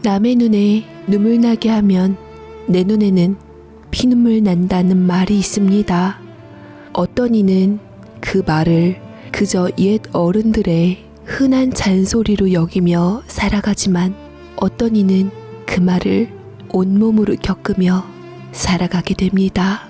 남의 눈에 눈물 나게 하면 내 눈에는 피눈물 난다는 말이 있습니다. 어떤 이는 그 말을 그저 옛 어른들의 흔한 잔소리로 여기며 살아가지만 어떤 이는 그 말을 온몸으로 겪으며 살아가게 됩니다.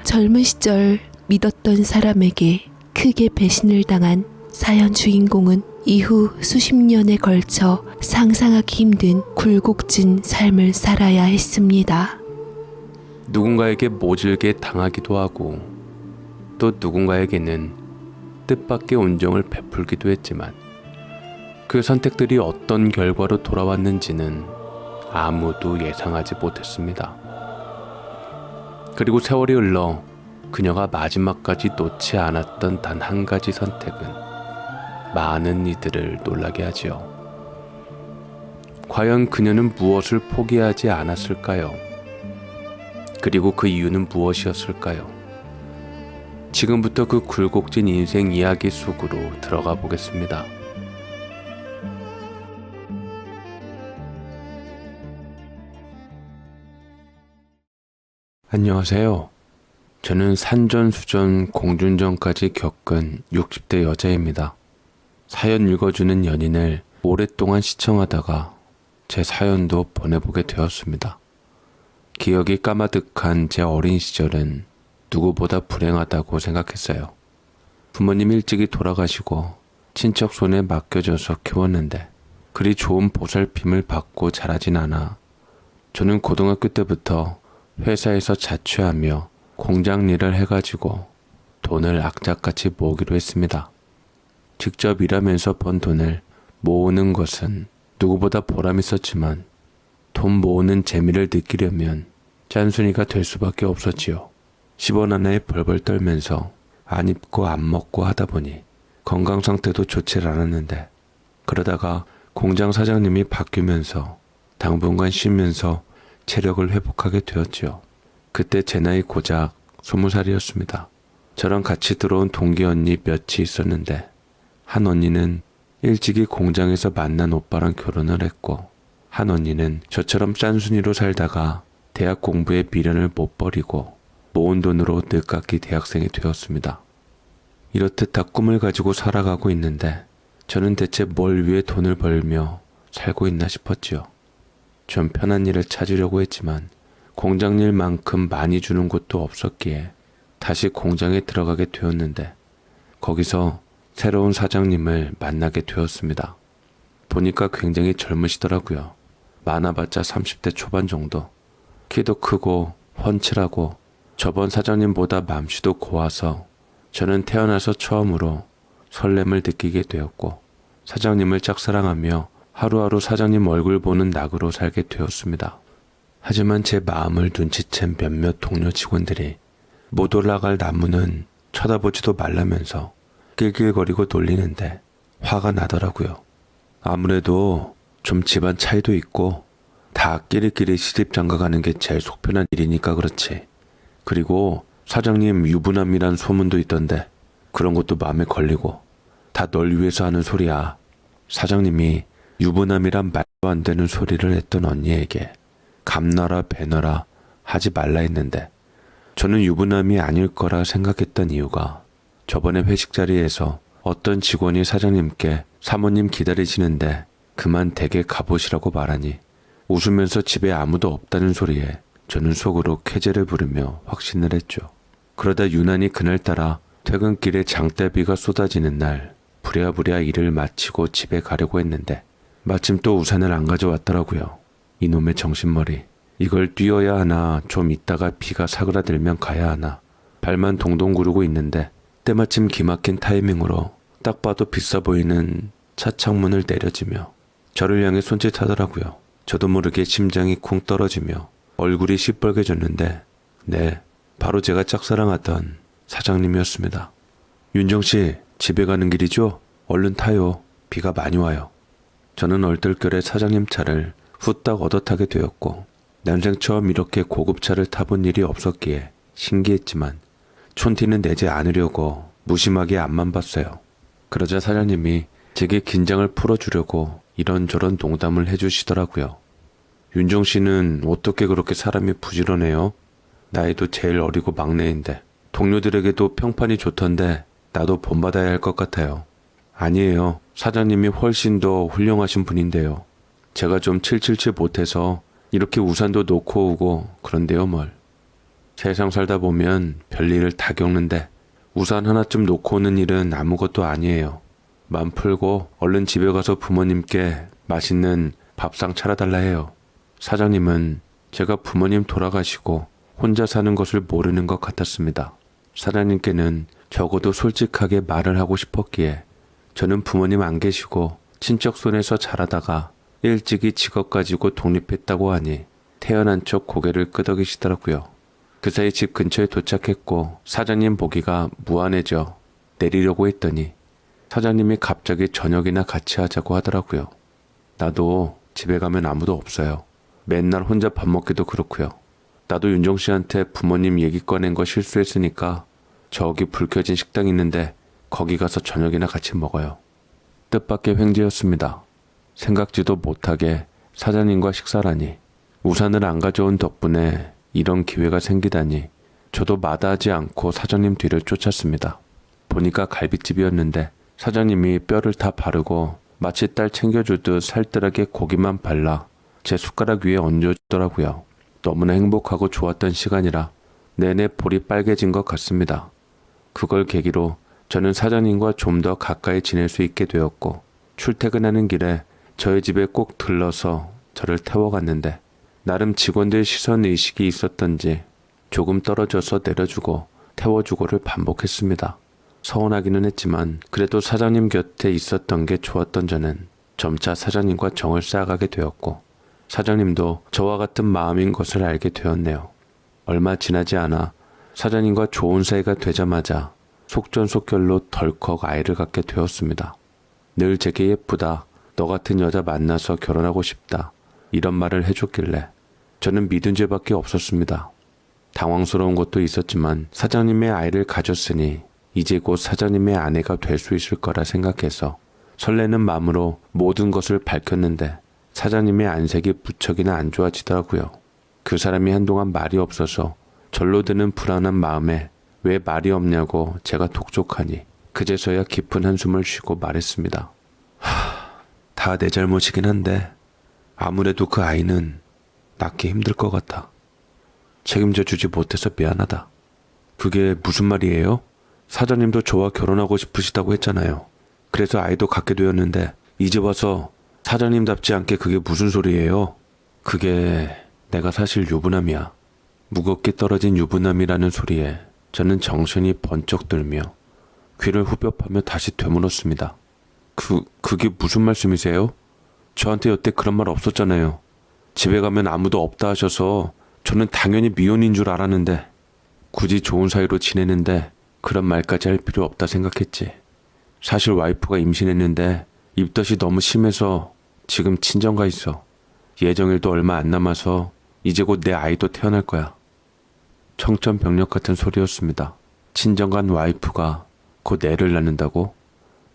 젊은 시절 믿었던 사람에게 크게 배신을 당한 사연 주인공은 이후 수십 년에 걸쳐 상상하기 힘든 굴곡진 삶을 살아야 했습니다. 누군가에게 모질게 당하기도 하고 또 누군가에게는 뜻밖의 온정을 베풀기도 했지만 그 선택들이 어떤 결과로 돌아왔는지는 아무도 예상하지 못했습니다. 그리고 세월이 흘러 그녀가 마지막까지 놓지 않았던 단 한 가지 선택은 많은 이들을 놀라게 하지요. 과연 그녀는 무엇을 포기하지 않았을까요? 그리고 그 이유는 무엇이었을까요? 지금부터 그 굴곡진 인생 이야기 속으로 들어가 보겠습니다. 안녕하세요. 저는 산전수전 공중전까지 겪은 60대 여자입니다. 사연 읽어주는 연인을 오랫동안 시청하다가 제 사연도 보내보게 되었습니다. 기억이 까마득한 제 어린 시절은 누구보다 불행하다고 생각했어요. 부모님 일찍이 돌아가시고 친척 손에 맡겨져서 키웠는데 그리 좋은 보살핌을 받고 자라진 않아 저는 고등학교 때부터 회사에서 자취하며 공장 일을 해가지고 돈을 악착같이 모으기로 했습니다. 직접 일하면서 번 돈을 모으는 것은 누구보다 보람 있었지만 돈 모으는 재미를 느끼려면 짠순이가 될 수밖에 없었지요. 10원 하나에 벌벌 떨면서 안 입고 안 먹고 하다 보니 건강 상태도 좋지 않았는데 그러다가 공장 사장님이 바뀌면서 당분간 쉬면서 체력을 회복하게 되었지요. 그때 제 나이 고작 20살이었습니다. 저랑 같이 들어온 동기 언니 몇이 있었는데 한 언니는 일찍이 공장에서 만난 오빠랑 결혼을 했고 한 언니는 저처럼 짠순이로 살다가 대학 공부에 미련을 못 버리고 모은 돈으로 늦깎이 대학생이 되었습니다. 이렇듯 다 꿈을 가지고 살아가고 있는데 저는 대체 뭘 위해 돈을 벌며 살고 있나 싶었지요. 좀 편한 일을 찾으려고 했지만 공장 일만큼 많이 주는 곳도 없었기에 다시 공장에 들어가게 되었는데 거기서 새로운 사장님을 만나게 되었습니다. 보니까 굉장히 젊으시더라고요. 많아봤자 30대 초반 정도. 키도 크고 훤칠하고 저번 사장님보다 맘씨도 고와서 저는 태어나서 처음으로 설렘을 느끼게 되었고 사장님을 짝사랑하며 하루하루 사장님 얼굴 보는 낙으로 살게 되었습니다. 하지만 제 마음을 눈치챈 몇몇 동료 직원들이 못 올라갈 나무는 쳐다보지도 말라면서 낄낄거리고 놀리는데 화가 나더라고요. 아무래도 좀 집안 차이도 있고 다 끼리끼리 시집 장가가는 게 제일 속편한 일이니까 그렇지. 그리고 사장님 유부남이란 소문도 있던데 그런 것도 마음에 걸리고 다 널 위해서 하는 소리야. 사장님이 유부남이란 말도 안 되는 소리를 했던 언니에게 감나라 배너라 하지 말라 했는데 저는 유부남이 아닐 거라 생각했던 이유가 저번에 회식 자리에서 어떤 직원이 사장님께 사모님 기다리시는데 그만 댁에 가보시라고 말하니 웃으면서 집에 아무도 없다는 소리에 저는 속으로 쾌재를 부르며 확신을 했죠. 그러다 유난히 그날따라 퇴근길에 장대비가 쏟아지는 날 부랴부랴 일을 마치고 집에 가려고 했는데 마침 또 우산을 안 가져왔더라고요. 이놈의 정신머리. 이걸 뛰어야 하나 좀 있다가 비가 사그라들면 가야 하나 발만 동동 구르고 있는데 때마침 기막힌 타이밍으로 딱 봐도 비싸 보이는 차 창문을 내려지며 저를 향해 손짓하더라고요. 저도 모르게 심장이 쿵 떨어지며 얼굴이 시뻘개졌는데 네, 바로 제가 짝사랑하던 사장님이었습니다. 윤정씨, 집에 가는 길이죠? 얼른 타요. 비가 많이 와요. 저는 얼떨결에 사장님 차를 후딱 얻어 타게 되었고 난생 처음 이렇게 고급차를 타본 일이 없었기에 신기했지만 촌티는 내지 않으려고 무심하게 앞만 봤어요. 그러자 사장님이 제게 긴장을 풀어주려고 이런저런 농담을 해주시더라고요. 윤정 씨는 어떻게 그렇게 사람이 부지런해요? 나이도 제일 어리고 막내인데 동료들에게도 평판이 좋던데 나도 본받아야 할 것 같아요. 아니에요. 사장님이 훨씬 더 훌륭하신 분인데요. 제가 좀 777 못해서 이렇게 우산도 놓고 오고 그런데요 뭘. 세상 살다 보면 별일을 다 겪는데 우산 하나쯤 놓고 오는 일은 아무것도 아니에요. 맘 풀고 얼른 집에 가서 부모님께 맛있는 밥상 차려달라 해요. 사장님은 제가 부모님 돌아가시고 혼자 사는 것을 모르는 것 같았습니다. 사장님께는 적어도 솔직하게 말을 하고 싶었기에 저는 부모님 안 계시고 친척 손에서 자라다가 일찍이 직업 가지고 독립했다고 하니 태어난 척 고개를 끄덕이시더라고요. 그 사이 집 근처에 도착했고 사장님 보기가 무안해져 내리려고 했더니 사장님이 갑자기 저녁이나 같이 하자고 하더라고요. 나도 집에 가면 아무도 없어요. 맨날 혼자 밥 먹기도 그렇고요. 나도 윤정 씨한테 부모님 얘기 꺼낸 거 실수했으니까 저기 불 켜진 식당 있는데 거기 가서 저녁이나 같이 먹어요. 뜻밖의 횡재였습니다. 생각지도 못하게 사장님과 식사라니. 우산을 안 가져온 덕분에 이런 기회가 생기다니 저도 마다하지 않고 사장님 뒤를 쫓았습니다. 보니까 갈비집이었는데 사장님이 뼈를 다 바르고 마치 딸 챙겨주듯 살뜰하게 고기만 발라 제 숟가락 위에 얹어주더라고요. 너무나 행복하고 좋았던 시간이라 내내 볼이 빨개진 것 같습니다. 그걸 계기로 저는 사장님과 좀 더 가까이 지낼 수 있게 되었고 출퇴근하는 길에 저희 집에 꼭 들러서 저를 태워갔는데 나름 직원들 시선 의식이 있었던지 조금 떨어져서 내려주고 태워주고를 반복했습니다. 서운하기는 했지만 그래도 사장님 곁에 있었던 게 좋았던 저는 점차 사장님과 정을 쌓아가게 되었고 사장님도 저와 같은 마음인 것을 알게 되었네요. 얼마 지나지 않아 사장님과 좋은 사이가 되자마자 속전속결로 덜컥 아이를 갖게 되었습니다. 늘 제게 예쁘다, 너 같은 여자 만나서 결혼하고 싶다 이런 말을 해줬길래 저는 믿은 죄밖에 없었습니다. 당황스러운 것도 있었지만 사장님의 아이를 가졌으니 이제 곧 사장님의 아내가 될 수 있을 거라 생각해서 설레는 마음으로 모든 것을 밝혔는데 사장님의 안색이 무척이나 안 좋아지더라고요. 그 사람이 한동안 말이 없어서 절로 드는 불안한 마음에 왜 말이 없냐고 제가 독촉하니 그제서야 깊은 한숨을 쉬고 말했습니다. 다 내 잘못이긴 한데 아무래도 그 아이는 낳기 힘들 것 같아. 책임져 주지 못해서 미안하다. 그게 무슨 말이에요? 사장님도 저와 결혼하고 싶으시다고 했잖아요. 그래서 아이도 갖게 되었는데 이제 와서 사장님답지 않게 그게 무슨 소리예요? 그게 내가 사실 유부남이야. 무겁게 떨어진 유부남이라는 소리에 저는 정신이 번쩍 들며 귀를 후벼파며 다시 되물었습니다. 그게 무슨 말씀이세요? 저한테 여태 그런 말 없었잖아요. 집에 가면 아무도 없다 하셔서 저는 당연히 미혼인 줄 알았는데 굳이 좋은 사이로 지내는데 그런 말까지 할 필요 없다 생각했지. 사실 와이프가 임신했는데 입덧이 너무 심해서 지금 친정가 있어. 예정일도 얼마 안 남아서 이제 곧 내 아이도 태어날 거야. 청천벽력 같은 소리였습니다. 친정간 와이프가 곧 애를 낳는다고?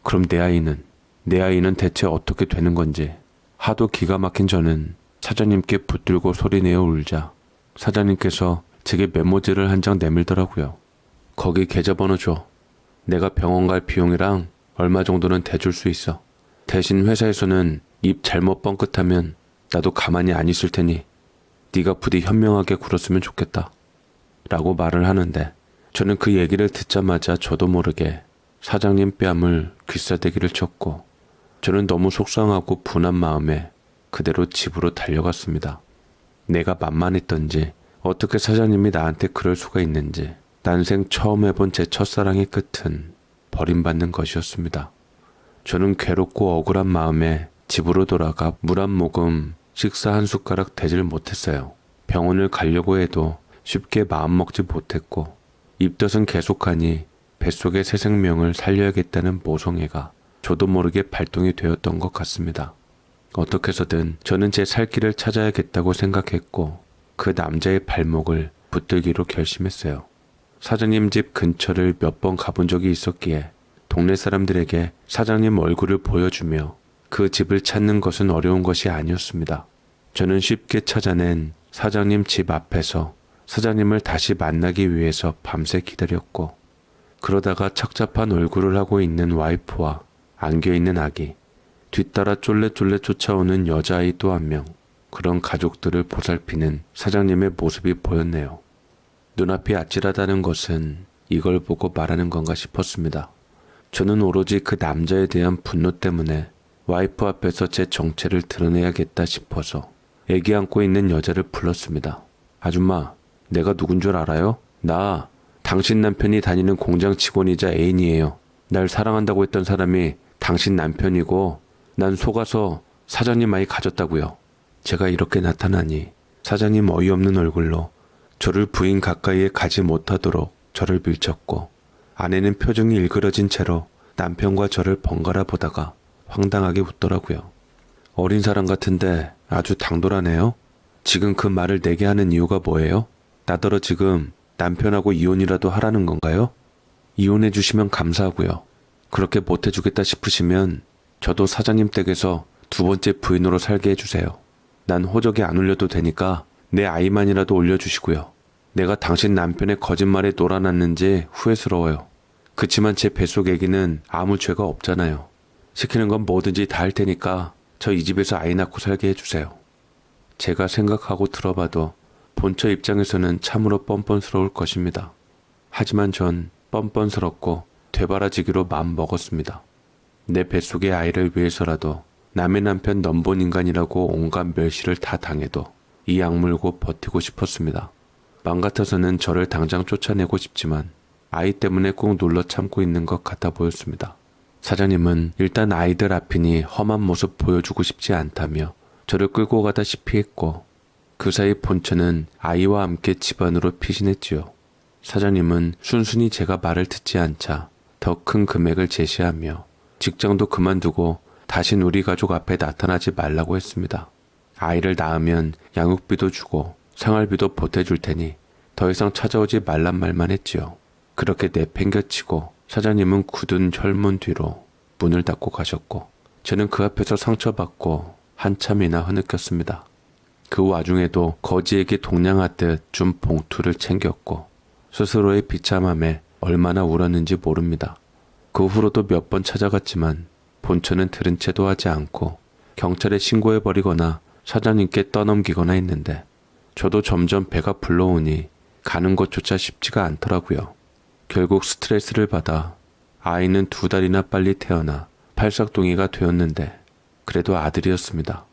그럼 내 아이는 대체 어떻게 되는 건지. 하도 기가 막힌 저는 사장님께 붙들고 소리내어 울자 사장님께서 제게 메모지를 한 장 내밀더라고요. 거기 계좌번호 줘. 내가 병원 갈 비용이랑 얼마 정도는 대줄 수 있어. 대신 회사에서는 입 잘못 뻥끗하면 나도 가만히 안 있을 테니 네가 부디 현명하게 굴었으면 좋겠다. 라고 말을 하는데 저는 그 얘기를 듣자마자 저도 모르게 사장님 뺨을 귀싸대기를 쳤고 저는 너무 속상하고 분한 마음에 그대로 집으로 달려갔습니다. 내가 만만했던지 어떻게 사장님이 나한테 그럴 수가 있는지 난생 처음 해본 제 첫사랑의 끝은 버림받는 것이었습니다. 저는 괴롭고 억울한 마음에 집으로 돌아가 물 한 모금 식사 한 숟가락 대질 못했어요. 병원을 가려고 해도 쉽게 마음먹지 못했고 입덧은 계속하니 뱃속의 새 생명을 살려야겠다는 모성애가 저도 모르게 발동이 되었던 것 같습니다. 어떻게 해서든 저는 제 살 길을 찾아야겠다고 생각했고 그 남자의 발목을 붙들기로 결심했어요. 사장님 집 근처를 몇 번 가본 적이 있었기에 동네 사람들에게 사장님 얼굴을 보여주며 그 집을 찾는 것은 어려운 것이 아니었습니다. 저는 쉽게 찾아낸 사장님 집 앞에서 사장님을 다시 만나기 위해서 밤새 기다렸고, 그러다가 착잡한 얼굴을 하고 있는 와이프와 안겨있는 아기, 뒤따라 쫄래쫄래 쫓아오는 여자아이 또 한 명, 그런 가족들을 보살피는 사장님의 모습이 보였네요. 눈앞이 아찔하다는 것은 이걸 보고 말하는 건가 싶었습니다. 저는 오로지 그 남자에 대한 분노 때문에 와이프 앞에서 제 정체를 드러내야겠다 싶어서 애기 안고 있는 여자를 불렀습니다. 아줌마, 내가 누군 줄 알아요? 나 당신 남편이 다니는 공장 직원이자 애인이에요. 날 사랑한다고 했던 사람이 당신 남편이고 난 속아서 사장님 아이 가졌다고요. 제가 이렇게 나타나니 사장님 어이없는 얼굴로 저를 부인 가까이에 가지 못하도록 저를 밀쳤고, 아내는 표정이 일그러진 채로 남편과 저를 번갈아 보다가 황당하게 웃더라고요. 어린 사람 같은데 아주 당돌하네요. 지금 그 말을 내게 하는 이유가 뭐예요? 나더러 지금 남편하고 이혼이라도 하라는 건가요? 이혼해 주시면 감사하고요. 그렇게 못 해주겠다 싶으시면 저도 사장님 댁에서 두 번째 부인으로 살게 해주세요. 난 호적에 안 올려도 되니까 내 아이만이라도 올려주시고요. 내가 당신 남편의 거짓말에 놀아났는지 후회스러워요. 그치만 제 뱃속 애기는 아무 죄가 없잖아요. 시키는 건 뭐든지 다 할 테니까 저 이 집에서 아이 낳고 살게 해주세요. 제가 생각하고 들어봐도 본처 입장에서는 참으로 뻔뻔스러울 것입니다. 하지만 전 뻔뻔스럽고 되바라지기로 마음 먹었습니다. 내 뱃속의 아이를 위해서라도 남의 남편 넘본 인간이라고 온갖 멸시를 다 당해도 이 악물고 버티고 싶었습니다. 맘 같아서는 저를 당장 쫓아내고 싶지만 아이 때문에 꼭 눌러 참고 있는 것 같아 보였습니다. 사장님은 일단 아이들 앞이니 험한 모습 보여주고 싶지 않다며 저를 끌고 가다시피 했고, 그 사이 본처는 아이와 함께 집안으로 피신했지요. 사장님은 순순히 제가 말을 듣지 않자 더 큰 금액을 제시하며 직장도 그만두고 다신 우리 가족 앞에 나타나지 말라고 했습니다. 아이를 낳으면 양육비도 주고 생활비도 보태줄 테니 더 이상 찾아오지 말란 말만 했지요. 그렇게 내팽겨치고 사장님은 굳은 혈문 뒤로 문을 닫고 가셨고, 저는 그 앞에서 상처받고 한참이나 흐느꼈습니다. 그 와중에도 거지에게 동냥하듯 준 봉투를 챙겼고 스스로의 비참함에 얼마나 울었는지 모릅니다. 그 후로도 몇 번 찾아갔지만 본처는 들은 채도 하지 않고 경찰에 신고해버리거나 사장님께 떠넘기거나 했는데, 저도 점점 배가 불러오니 가는 것조차 쉽지가 않더라고요. 결국 스트레스를 받아 아이는 2달이나 빨리 태어나 팔싹동이가 되었는데, 그래도 아들이었습니다.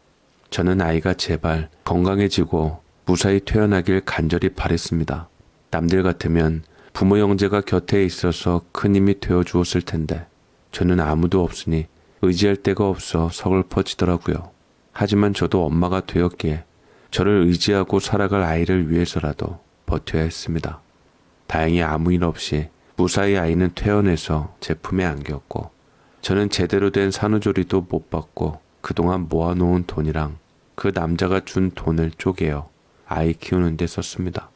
저는 아이가 제발 건강해지고 무사히 태어나길 간절히 바랬습니다. 남들 같으면 부모 형제가 곁에 있어서 큰 힘이 되어주었을 텐데 저는 아무도 없으니 의지할 데가 없어 서글퍼지더라고요. 하지만 저도 엄마가 되었기에 저를 의지하고 살아갈 아이를 위해서라도 버텨야 했습니다. 다행히 아무 일 없이 무사히 아이는 퇴원해서 제 품에 안겼고, 저는 제대로 된 산후조리도 못 받고 그동안 모아놓은 돈이랑 그 남자가 준 돈을 쪼개어 아이 키우는 데 썼습니다.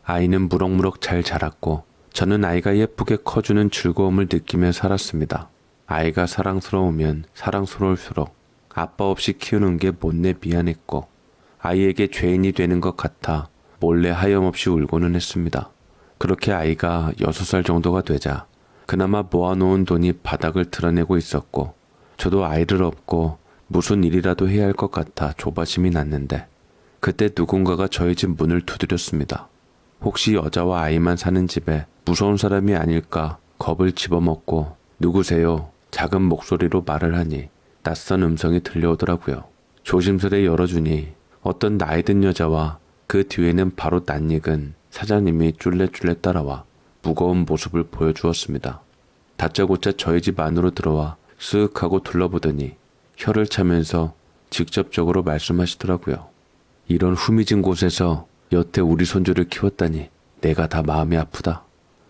아이는 무럭무럭 잘 자랐고 저는 아이가 예쁘게 커주는 즐거움을 느끼며 살았습니다. 아이가 사랑스러우면 사랑스러울수록 아빠 없이 키우는 게 못내 미안했고, 아이에게 죄인이 되는 것 같아 몰래 하염없이 울고는 했습니다. 그렇게 아이가 6살 정도가 되자 그나마 모아놓은 돈이 바닥을 드러내고 있었고, 저도 아이를 업고 무슨 일이라도 해야 할 것 같아 조바심이 났는데, 그때 누군가가 저희 집 문을 두드렸습니다. 혹시 여자와 아이만 사는 집에 무서운 사람이 아닐까 겁을 집어먹고 누구세요? 작은 목소리로 말을 하니 낯선 음성이 들려오더라고요. 조심스레 열어주니 어떤 나이든 여자와 그 뒤에는 바로 낯익은 사장님이 쫄래쫄래 따라와 무거운 모습을 보여주었습니다. 다짜고짜 저희 집 안으로 들어와 쓱 하고 둘러보더니 혀를 차면서 직접적으로 말씀하시더라고요. 이런 후미진 곳에서 여태 우리 손주를 키웠다니 내가 다 마음이 아프다.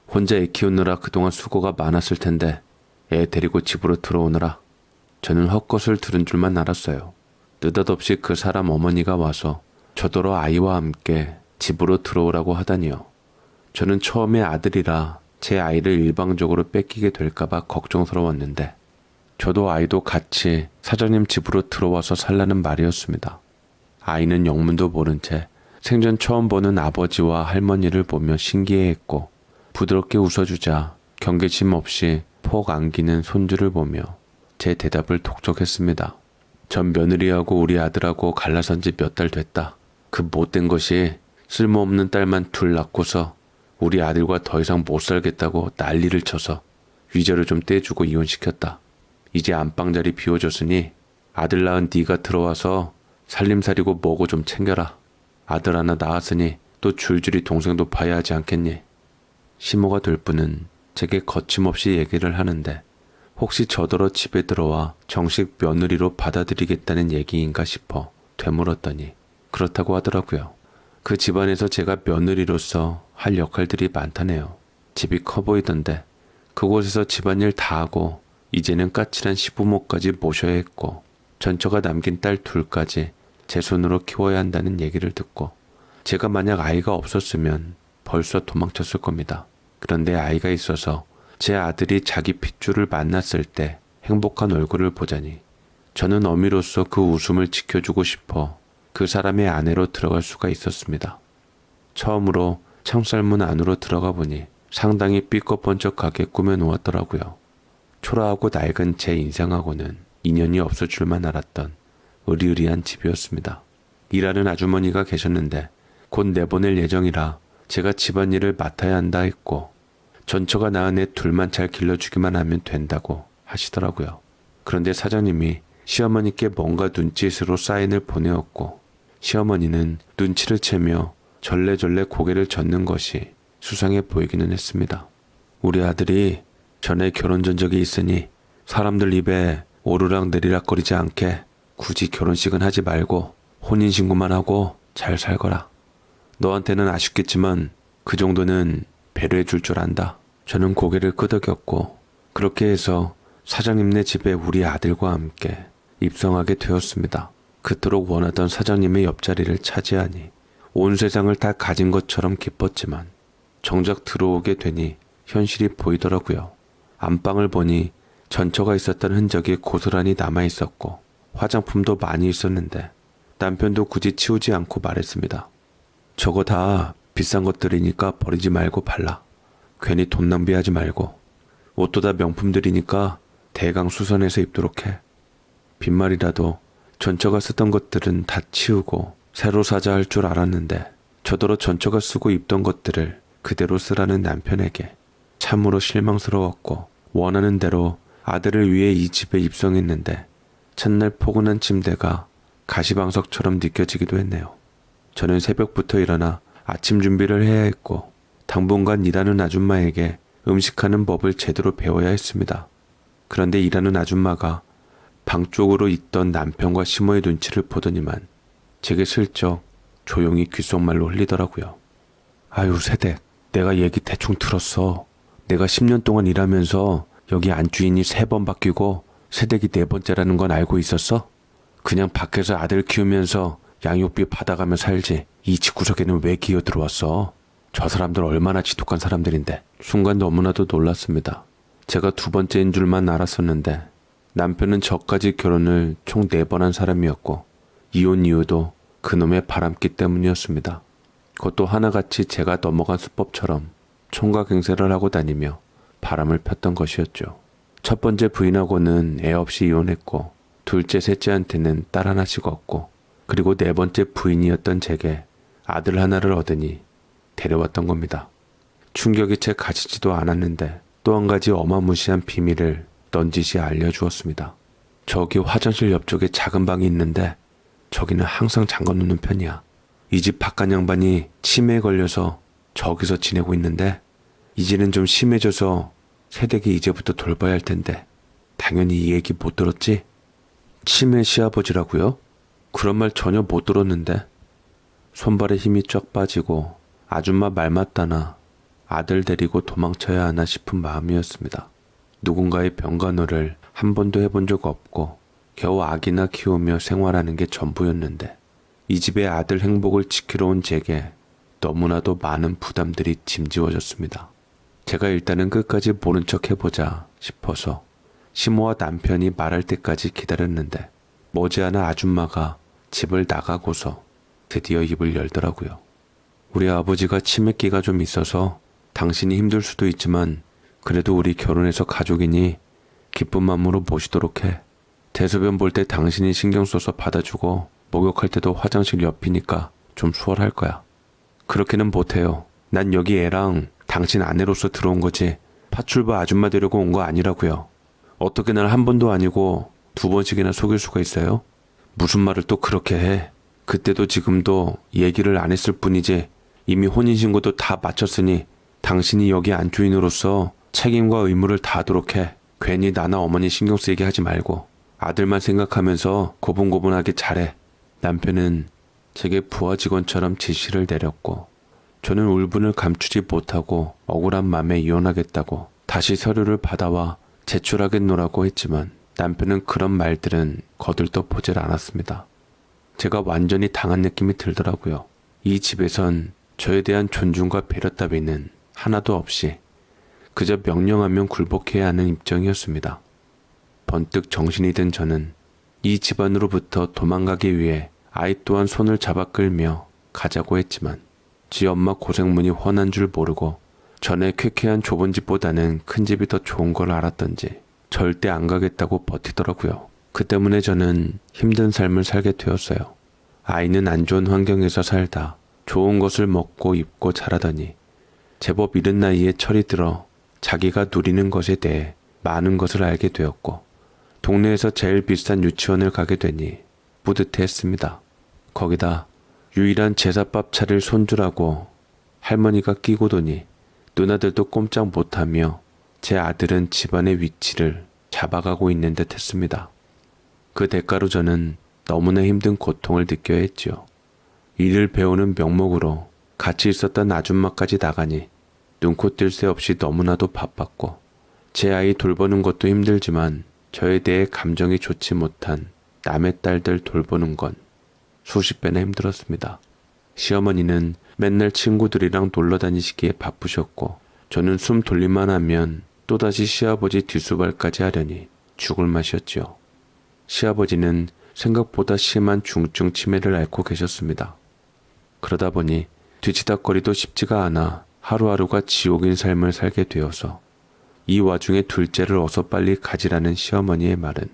혼자 애 키우느라 그동안 수고가 많았을 텐데 애 데리고 집으로 들어오느라. 저는 헛것을 들은 줄만 알았어요. 느닷없이 그 사람 어머니가 와서 저더러 아이와 함께 집으로 들어오라고 하다니요. 저는 처음에 아들이라 제 아이를 일방적으로 뺏기게 될까봐 걱정스러웠는데, 저도 아이도 같이 사장님 집으로 들어와서 살라는 말이었습니다. 아이는 영문도 모른 채 생전 처음 보는 아버지와 할머니를 보며 신기해했고 부드럽게 웃어주자 경계심 없이 폭 안기는 손주를 보며 제 대답을 독촉했습니다. 전 며느리하고 우리 아들하고 갈라선 지 몇 달 됐다. 그 못된 것이 쓸모없는 딸만 둘 낳고서 우리 아들과 더 이상 못 살겠다고 난리를 쳐서 위자료 좀 떼주고 이혼시켰다. 이제 안방자리 비워줬으니 아들 낳은 네가 들어와서 살림살이고 뭐고 좀 챙겨라. 아들 하나 낳았으니 또 줄줄이 동생도 봐야 하지 않겠니? 시모가 될 분은 제게 거침없이 얘기를 하는데 혹시 저더러 집에 들어와 정식 며느리로 받아들이겠다는 얘기인가 싶어 되물었더니 그렇다고 하더라고요. 그 집안에서 제가 며느리로서 할 역할들이 많다네요. 집이 커 보이던데 그곳에서 집안일 다 하고 이제는 까칠한 시부모까지 모셔야 했고 전처가 남긴 딸 둘까지 제 손으로 키워야 한다는 얘기를 듣고 제가 만약 아이가 없었으면 벌써 도망쳤을 겁니다. 그런데 아이가 있어서 제 아들이 자기 핏줄을 만났을 때 행복한 얼굴을 보자니 저는 어미로서 그 웃음을 지켜주고 싶어 그 사람의 아내로 들어갈 수가 있었습니다. 처음으로 창살문 안으로 들어가 보니 상당히 삐걱번쩍하게 꾸며놓았더라고요. 초라하고 낡은 제 인생하고는 인연이 없을 줄만 알았던 으리으리한 집이었습니다. 일하는 아주머니가 계셨는데 곧 내보낼 예정이라 제가 집안일을 맡아야 한다 했고 전처가 낳은 애 둘만 잘 길러주기만 하면 된다고 하시더라고요. 그런데 사장님이 시어머니께 뭔가 눈짓으로 사인을 보내었고 시어머니는 눈치를 채며 절레절레 고개를 젓는 것이 수상해 보이기는 했습니다. 우리 아들이 전에 결혼 전적이 있으니 사람들 입에 오르락 내리락거리지 않게 굳이 결혼식은 하지 말고 혼인신고만 하고 잘 살거라. 너한테는 아쉽겠지만 그 정도는 배려해 줄 줄 안다. 저는 고개를 끄덕였고 그렇게 해서 사장님네 집에 우리 아들과 함께 입성하게 되었습니다. 그토록 원하던 사장님의 옆자리를 차지하니 온 세상을 다 가진 것처럼 기뻤지만 정작 들어오게 되니 현실이 보이더라고요. 안방을 보니 전처가 있었던 흔적이 고스란히 남아있었고 화장품도 많이 있었는데 남편도 굳이 치우지 않고 말했습니다. 저거 다 비싼 것들이니까 버리지 말고 발라. 괜히 돈 낭비하지 말고. 옷도 다 명품들이니까 대강 수선해서 입도록 해. 빈말이라도 전처가 쓰던 것들은 다 치우고 새로 사자 할 줄 알았는데 저더러 전처가 쓰고 입던 것들을 그대로 쓰라는 남편에게 참으로 실망스러웠고 원하는 대로 아들을 위해 이 집에 입성했는데 첫날 포근한 침대가 가시방석처럼 느껴지기도 했네요. 저는 새벽부터 일어나 아침 준비를 해야 했고 당분간 일하는 아줌마에게 음식하는 법을 제대로 배워야 했습니다. 그런데 일하는 아줌마가 방 쪽으로 있던 남편과 시모의 눈치를 보더니만 제게 슬쩍 조용히 귓속말로 흘리더라고요. 아유 새댁, 내가 얘기 대충 들었어. 내가 10년 동안 일하면서 여기 안주인이 3번 바뀌고 새댁이 4번째라는 건 알고 있었어? 그냥 밖에서 아들 키우면서 양육비 받아가며 살지 이 집구석에는 왜 기어 들어왔어? 저 사람들 얼마나 지독한 사람들인데. 순간 너무나도 놀랐습니다. 제가 2번째인 줄만 알았었는데 남편은 저까지 결혼을 총 4번 한 사람이었고 이혼 이유도 그놈의 바람기 때문이었습니다. 그것도 하나같이 제가 넘어간 수법처럼 총각행세를 하고 다니며 바람을 폈던 것이었죠. 첫 번째 부인하고는 애 없이 이혼했고 둘째, 셋째한테는 딸 하나씩 얻고 그리고 4번째 부인이었던 제게 아들 하나를 얻으니 데려왔던 겁니다. 충격이 채 가지지도 않았는데 또 한 가지 어마무시한 비밀을 넌지시 알려주었습니다. 저기 화장실 옆쪽에 작은 방이 있는데 저기는 항상 잠궈놓는 편이야. 이 집 바깥 양반이 치매에 걸려서 저기서 지내고 있는데 이제는 좀 심해져서 새댁이 이제부터 돌봐야 할 텐데 당연히 이 얘기 못 들었지? 치매 시아버지라고요? 그런 말 전혀 못 들었는데. 손발에 힘이 쫙 빠지고 아줌마 말 맞다나 아들 데리고 도망쳐야 하나 싶은 마음이었습니다. 누군가의 병간호를 한 번도 해본 적 없고 겨우 아기나 키우며 생활하는 게 전부였는데 이 집의 아들 행복을 지키러 온 제게 너무나도 많은 부담들이 짐지워졌습니다. 제가 일단은 끝까지 모른 척 해보자 싶어서 시모와 남편이 말할 때까지 기다렸는데 머지않아 아줌마가 집을 나가고서 드디어 입을 열더라고요. 우리 아버지가 치매기가 좀 있어서 당신이 힘들 수도 있지만 그래도 우리 결혼해서 가족이니 기쁜 마음으로 모시도록 해. 대소변 볼 때 당신이 신경 써서 받아주고 목욕할 때도 화장실 옆이니까 좀 수월할 거야. 그렇게는 못해요. 난 여기 애랑 당신 아내로서 들어온 거지 파출부 아줌마 되려고 온 거 아니라고요. 어떻게 날 한 번도 아니고 두 번씩이나 속일 수가 있어요? 무슨 말을 또 그렇게 해. 그때도 지금도 얘기를 안 했을 뿐이지 이미 혼인신고도 다 마쳤으니 당신이 여기 안주인으로서 책임과 의무를 다하도록 해. 괜히 나나 어머니 신경 쓰이게 하지 말고 아들만 생각하면서 고분고분하게 잘해. 남편은 제게 부하 직원처럼 지시를 내렸고 저는 울분을 감추지 못하고 억울한 맘에 이혼하겠다고 다시 서류를 받아와 제출하겠노라고 했지만 남편은 그런 말들은 거들떠보질 않았습니다. 제가 완전히 당한 느낌이 들더라고요. 이 집에선 저에 대한 존중과 배려 따위는 하나도 없이 그저 명령하면 굴복해야 하는 입장이었습니다. 번뜩 정신이 든 저는 이 집안으로부터 도망가기 위해 아이 또한 손을 잡아 끌며 가자고 했지만 지 엄마 고생문이 훤한 줄 모르고 전에 쾌쾌한 좁은 집보다는 큰 집이 더 좋은 걸 알았던지 절대 안 가겠다고 버티더라고요. 그 때문에 저는 힘든 삶을 살게 되었어요. 아이는 안 좋은 환경에서 살다 좋은 것을 먹고 입고 자라더니 제법 이른 나이에 철이 들어 자기가 누리는 것에 대해 많은 것을 알게 되었고 동네에서 제일 비싼 유치원을 가게 되니 뿌듯해했습니다. 거기다 유일한 제사밥 차릴 손주라고 할머니가 끼고 도니 누나들도 꼼짝 못하며 제 아들은 집안의 위치를 잡아가고 있는 듯 했습니다. 그 대가로 저는 너무나 힘든 고통을 느껴야 했지요. 일을 배우는 명목으로 같이 있었던 아줌마까지 나가니 눈코 뜰 새 없이 너무나도 바빴고 제 아이 돌보는 것도 힘들지만 저에 대해 감정이 좋지 못한 남의 딸들 돌보는 건 수십 배나 힘들었습니다. 시어머니는 맨날 친구들이랑 놀러 다니시기에 바쁘셨고 저는 숨 돌릴만 하면 또다시 시아버지 뒷수발까지 하려니 죽을 맛이었지요. 시아버지는 생각보다 심한 중증 치매를 앓고 계셨습니다. 그러다 보니 뒤치다거리도 쉽지가 않아 하루하루가 지옥인 삶을 살게 되어서 이 와중에 둘째를 어서 빨리 가지라는 시어머니의 말은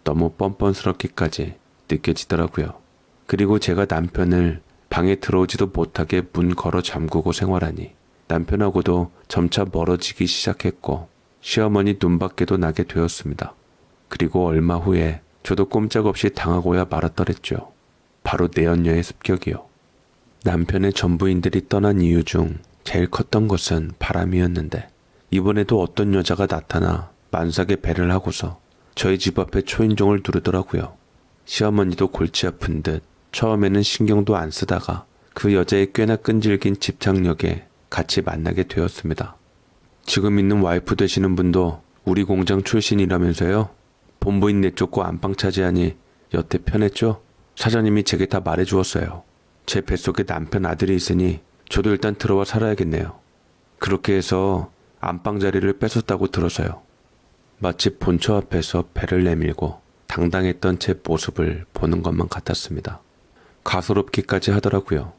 너무 뻔뻔스럽기까지 느껴지더라고요. 그리고 제가 남편을 방에 들어오지도 못하게 문 걸어 잠그고 생활하니 남편하고도 점차 멀어지기 시작했고 시어머니 눈밖에도 나게 되었습니다. 그리고 얼마 후에 저도 꼼짝없이 당하고야 말았더랬죠. 바로 내연녀의 습격이요. 남편의 전부인들이 떠난 이유 중 제일 컸던 것은 바람이었는데 이번에도 어떤 여자가 나타나 만삭에 배를 하고서 저희 집 앞에 초인종을 누르더라고요. 시어머니도 골치 아픈 듯 처음에는 신경도 안 쓰다가 그 여자의 꽤나 끈질긴 집착력에 같이 만나게 되었습니다. 지금 있는 와이프 되시는 분도 우리 공장 출신이라면서요? 본부인 내쫓고 안방 차지하니 여태 편했죠? 사장님이 제게 다 말해주었어요. 제 뱃속에 남편 아들이 있으니 저도 일단 들어와 살아야겠네요. 그렇게 해서 안방 자리를 뺏었다고 들어서요. 마치 본처 앞에서 배를 내밀고 당당했던 제 모습을 보는 것만 같았습니다. 가소롭기까지 하더라고요.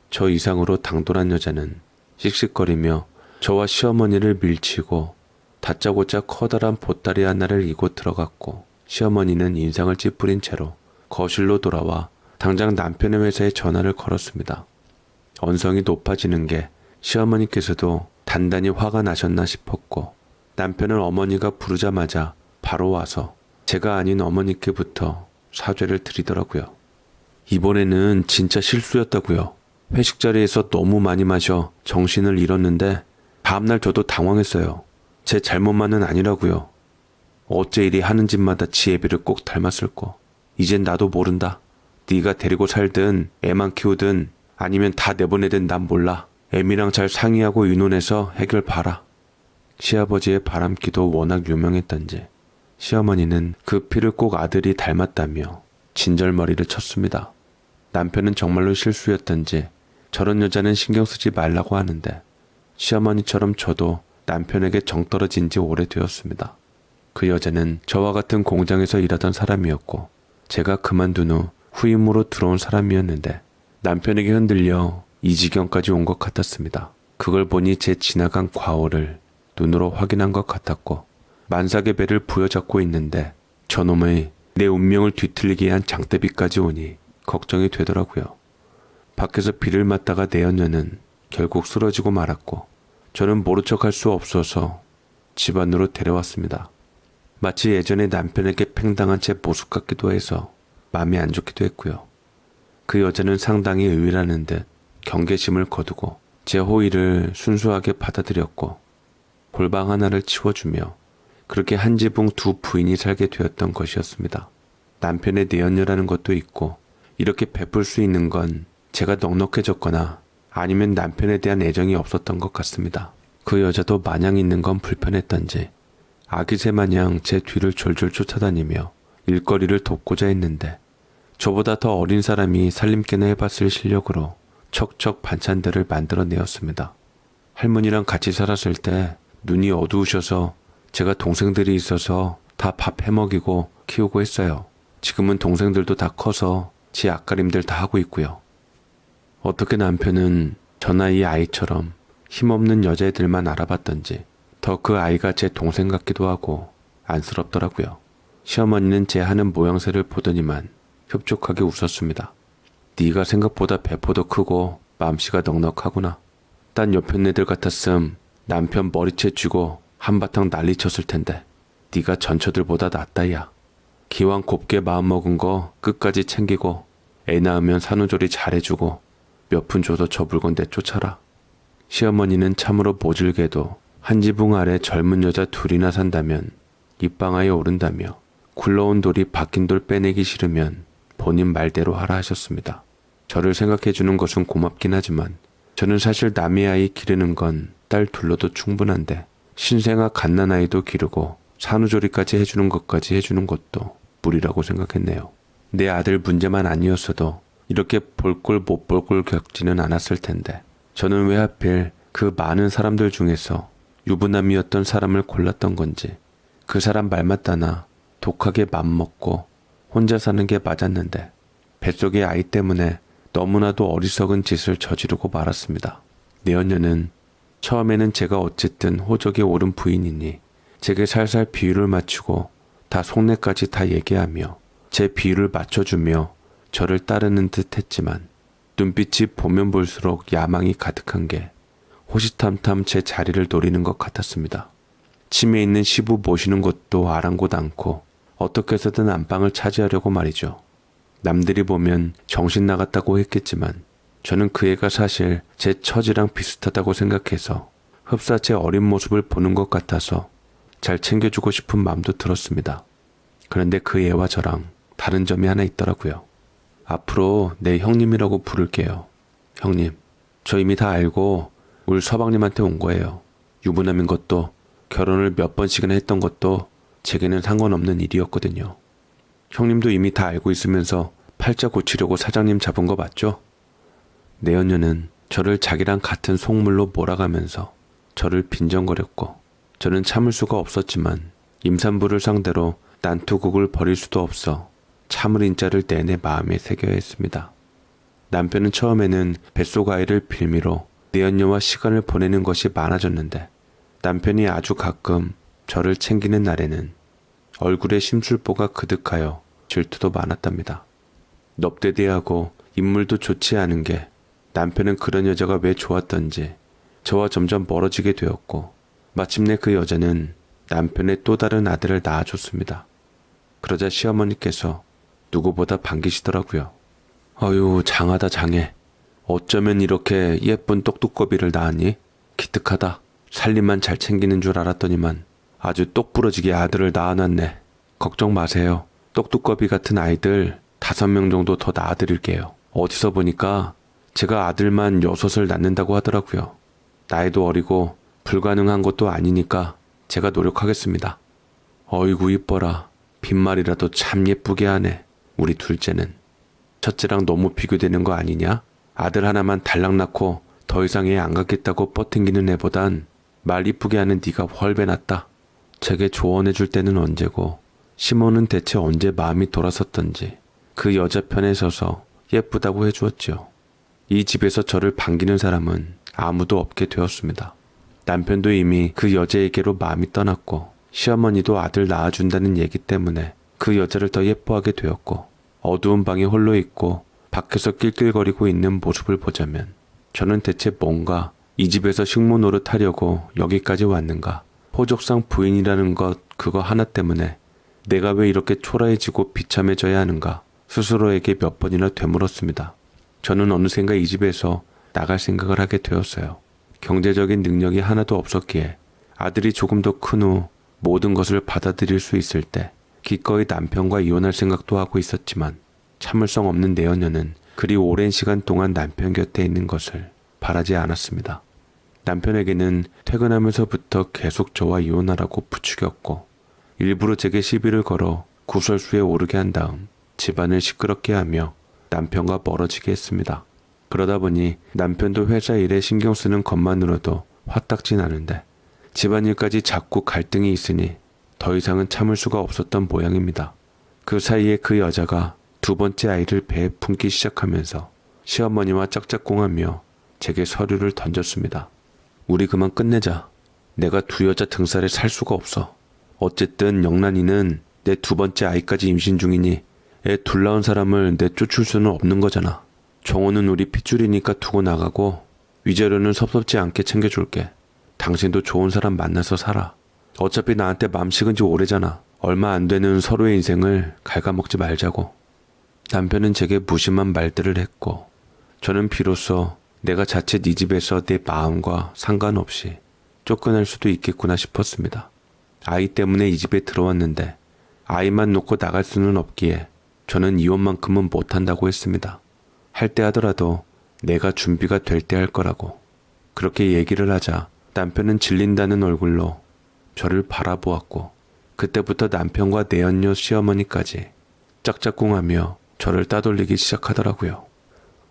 저 이상으로 당돌한 여자는 씩씩거리며 저와 시어머니를 밀치고 다짜고짜 커다란 보따리 하나를 이고 들어갔고 시어머니는 인상을 찌푸린 채로 거실로 돌아와 당장 남편의 회사에 전화를 걸었습니다. 언성이 높아지는 게 시어머니께서도 단단히 화가 나셨나 싶었고 남편은 어머니가 부르자마자 바로 와서 제가 아닌 어머니께부터 사죄를 드리더라고요. 이번에는 진짜 실수였다고요. 회식 자리에서 너무 많이 마셔 정신을 잃었는데 다음날 저도 당황했어요. 제 잘못만은 아니라고요. 어째 이리 하는 짓마다 지 애비를 꼭 닮았을 거. 이젠 나도 모른다. 네가 데리고 살든 애만 키우든 아니면 다 내보내든 난 몰라. 애미랑 잘 상의하고 의논해서 해결 봐라. 시아버지의 바람기도 워낙 유명했던지 시어머니는 그 피를 꼭 아들이 닮았다며 진절머리를 쳤습니다. 남편은 정말로 실수였던지 저런 여자는 신경 쓰지 말라고 하는데 시어머니처럼 저도 남편에게 정 떨어진 지 오래되었습니다. 그 여자는 저와 같은 공장에서 일하던 사람이었고 제가 그만둔 후 후임으로 들어온 사람이었는데 남편에게 흔들려 이 지경까지 온 것 같았습니다. 그걸 보니 제 지나간 과오를 눈으로 확인한 것 같았고 만삭의 배를 부여잡고 있는데 저놈의 내 운명을 뒤틀리게 한 장대비까지 오니 걱정이 되더라고요. 밖에서 비를 맞다가 내연녀는 결국 쓰러지고 말았고 저는 모른 척할 수 없어서 집 안으로 데려왔습니다. 마치 예전에 남편에게 팽당한 제 모습 같기도 해서 마음이 안 좋기도 했고요. 그 여자는 상당히 의외라는 듯 경계심을 거두고 제 호의를 순수하게 받아들였고 골방 하나를 치워주며 그렇게 한 지붕 두 부인이 살게 되었던 것이었습니다. 남편의 내연녀라는 것도 있고 이렇게 베풀 수 있는 건 제가 넉넉해졌거나 아니면 남편에 대한 애정이 없었던 것 같습니다. 그 여자도 마냥 있는 건 불편했던지 아기새 마냥 제 뒤를 졸졸 쫓아다니며 일거리를 돕고자 했는데 저보다 더 어린 사람이 살림개나 해봤을 실력으로 척척 반찬들을 만들어내었습니다. 할머니랑 같이 살았을 때 눈이 어두우셔서 제가 동생들이 있어서 다 밥 해먹이고 키우고 했어요. 지금은 동생들도 다 커서 제 앞가림들 다 하고 있고요. 어떻게 남편은 저 나이 아이처럼 힘없는 여자애들만 알아봤던지 더 그 아이가 제 동생 같기도 하고 안쓰럽더라고요. 시어머니는 제 하는 모양새를 보더니만 흡족하게 웃었습니다. 네가 생각보다 배포도 크고 맘씨가 넉넉하구나. 딴 옆편 애들 같았음 남편 머리채 쥐고 한바탕 난리쳤을 텐데 네가 전처들보다 낫다 야. 기왕 곱게 마음먹은 거 끝까지 챙기고 애 낳으면 산후조리 잘해주고 몇 푼 줘도 저 물건 내쫓아라. 시어머니는 참으로 모질게도 한 지붕 아래 젊은 여자 둘이나 산다면 입방아에 오른다며 굴러온 돌이 박힌 돌 빼내기 싫으면 본인 말대로 하라 하셨습니다. 저를 생각해주는 것은 고맙긴 하지만 저는 사실 남의 아이 기르는 건 딸 둘러도 충분한데 신생아 갓난아이도 기르고 산후조리까지 해주는 것까지 해주는 것도 무리라고 생각했네요. 내 아들 문제만 아니었어도 이렇게 볼 꼴 못 볼 꼴 겪지는 않았을 텐데 저는 왜 하필 그 많은 사람들 중에서 유부남이었던 사람을 골랐던 건지 그 사람 말 맞다나 독하게 맘먹고 혼자 사는 게 맞았는데 뱃속의 아이 때문에 너무나도 어리석은 짓을 저지르고 말았습니다. 내연녀는 처음에는 제가 어쨌든 호적에 오른 부인이니 제게 살살 비율을 맞추고 다 속내까지 다 얘기하며 제 비율을 맞춰주며 저를 따르는 듯 했지만 눈빛이 보면 볼수록 야망이 가득한 게 호시탐탐 제 자리를 노리는 것 같았습니다. 치매 있는 시부 모시는 것도 아랑곳 않고 어떻게 해서든 안방을 차지하려고 말이죠. 남들이 보면 정신 나갔다고 했겠지만 저는 그 애가 사실 제 처지랑 비슷하다고 생각해서 흡사 제 어린 모습을 보는 것 같아서 잘 챙겨주고 싶은 마음도 들었습니다. 그런데 그 애와 저랑 다른 점이 하나 있더라고요. 앞으로 내 형님이라고 부를게요. 형님, 저 이미 다 알고 울 서방님한테 온 거예요. 유부남인 것도 결혼을 몇 번씩이나 했던 것도 제게는 상관없는 일이었거든요. 형님도 이미 다 알고 있으면서 팔자 고치려고 사장님 잡은 거 맞죠? 내연녀는 저를 자기랑 같은 속물로 몰아가면서 저를 빈정거렸고 저는 참을 수가 없었지만 임산부를 상대로 난투극을 벌일 수도 없어 참을 인자를 내내 마음에 새겨야 했습니다. 남편은 처음에는 뱃속 아이를 빌미로 내연녀와 시간을 보내는 것이 많아졌는데 남편이 아주 가끔 저를 챙기는 날에는 얼굴에 심술보가 그득하여 질투도 많았답니다. 넙대대하고 인물도 좋지 않은 게 남편은 그런 여자가 왜 좋았던지 저와 점점 멀어지게 되었고 마침내 그 여자는 남편의 또 다른 아들을 낳아줬습니다. 그러자 시어머니께서 누구보다 반기시더라고요. 어휴, 장하다 장해. 어쩌면 이렇게 예쁜 똑똑거비를 낳았니? 기특하다. 살림만 잘 챙기는 줄 알았더니만 아주 똑부러지게 아들을 낳아놨네. 걱정 마세요. 똑똑거비 같은 아이들 5명 정도 더 낳아드릴게요. 어디서 보니까 제가 아들만 6을 낳는다고 하더라고요. 나이도 어리고 불가능한 것도 아니니까 제가 노력하겠습니다. 어이구 이뻐라. 빈말이라도 참 예쁘게 하네. 우리 둘째는. 첫째랑 너무 비교되는 거 아니냐? 아들 하나만 달랑 낳고 더 이상 애 안 갖겠다고 뻗팅기는 애보단 말 이쁘게 하는 네가 훨배 낫다. 제게 조언해 줄 때는 언제고 시몬은 대체 언제 마음이 돌아섰던지 그 여자 편에 서서 예쁘다고 해주었지요. 이 집에서 저를 반기는 사람은 아무도 없게 되었습니다. 남편도 이미 그 여자에게로 마음이 떠났고 시어머니도 아들 낳아준다는 얘기 때문에 그 여자를 더 예뻐하게 되었고 어두운 방에 홀로 있고 밖에서 낄낄거리고 있는 모습을 보자면 저는 대체 뭔가 이 집에서 식모 노릇하려고 여기까지 왔는가. 호족상 부인이라는 것 그거 하나 때문에 내가 왜 이렇게 초라해지고 비참해져야 하는가 스스로에게 몇 번이나 되물었습니다. 저는 어느샌가 이 집에서 나갈 생각을 하게 되었어요. 경제적인 능력이 하나도 없었기에 아들이 조금 더 큰 후 모든 것을 받아들일 수 있을 때 기꺼이 남편과 이혼할 생각도 하고 있었지만 참을성 없는 내연녀는 그리 오랜 시간 동안 남편 곁에 있는 것을 바라지 않았습니다. 남편에게는 퇴근하면서부터 계속 저와 이혼하라고 부추겼고 일부러 제게 시비를 걸어 구설수에 오르게 한 다음 집안을 시끄럽게 하며 남편과 멀어지게 했습니다. 그러다 보니 남편도 회사 일에 신경 쓰는 것만으로도 화딱지 나는데 집안일까지 자꾸 갈등이 있으니 더 이상은 참을 수가 없었던 모양입니다. 그 사이에 그 여자가 두 번째 아이를 배에 품기 시작하면서 시어머니와 짝짝꿍하며 제게 서류를 던졌습니다. 우리 그만 끝내자. 내가 두 여자 등살에 살 수가 없어. 어쨌든 영란이는 내 두 번째 아이까지 임신 중이니 애 둘 낳은 사람을 내쫓을 수는 없는 거잖아. 정호는 우리 핏줄이니까 두고 나가고 위자료는 섭섭지 않게 챙겨줄게. 당신도 좋은 사람 만나서 살아. 어차피 나한테 맘 식은 지 오래잖아. 얼마 안 되는 서로의 인생을 갉아먹지 말자고. 남편은 제게 무심한 말들을 했고 저는 비로소 내가 자칫 이 집에서 내 마음과 상관없이 쫓겨날 수도 있겠구나 싶었습니다. 아이 때문에 이 집에 들어왔는데 아이만 놓고 나갈 수는 없기에 저는 이혼만큼은 못한다고 했습니다. 할 때 하더라도 내가 준비가 될 때 할 거라고. 그렇게 얘기를 하자 남편은 질린다는 얼굴로 저를 바라보았고 그때부터 남편과 내연녀 시어머니까지 짝짝꿍하며 저를 따돌리기 시작하더라고요.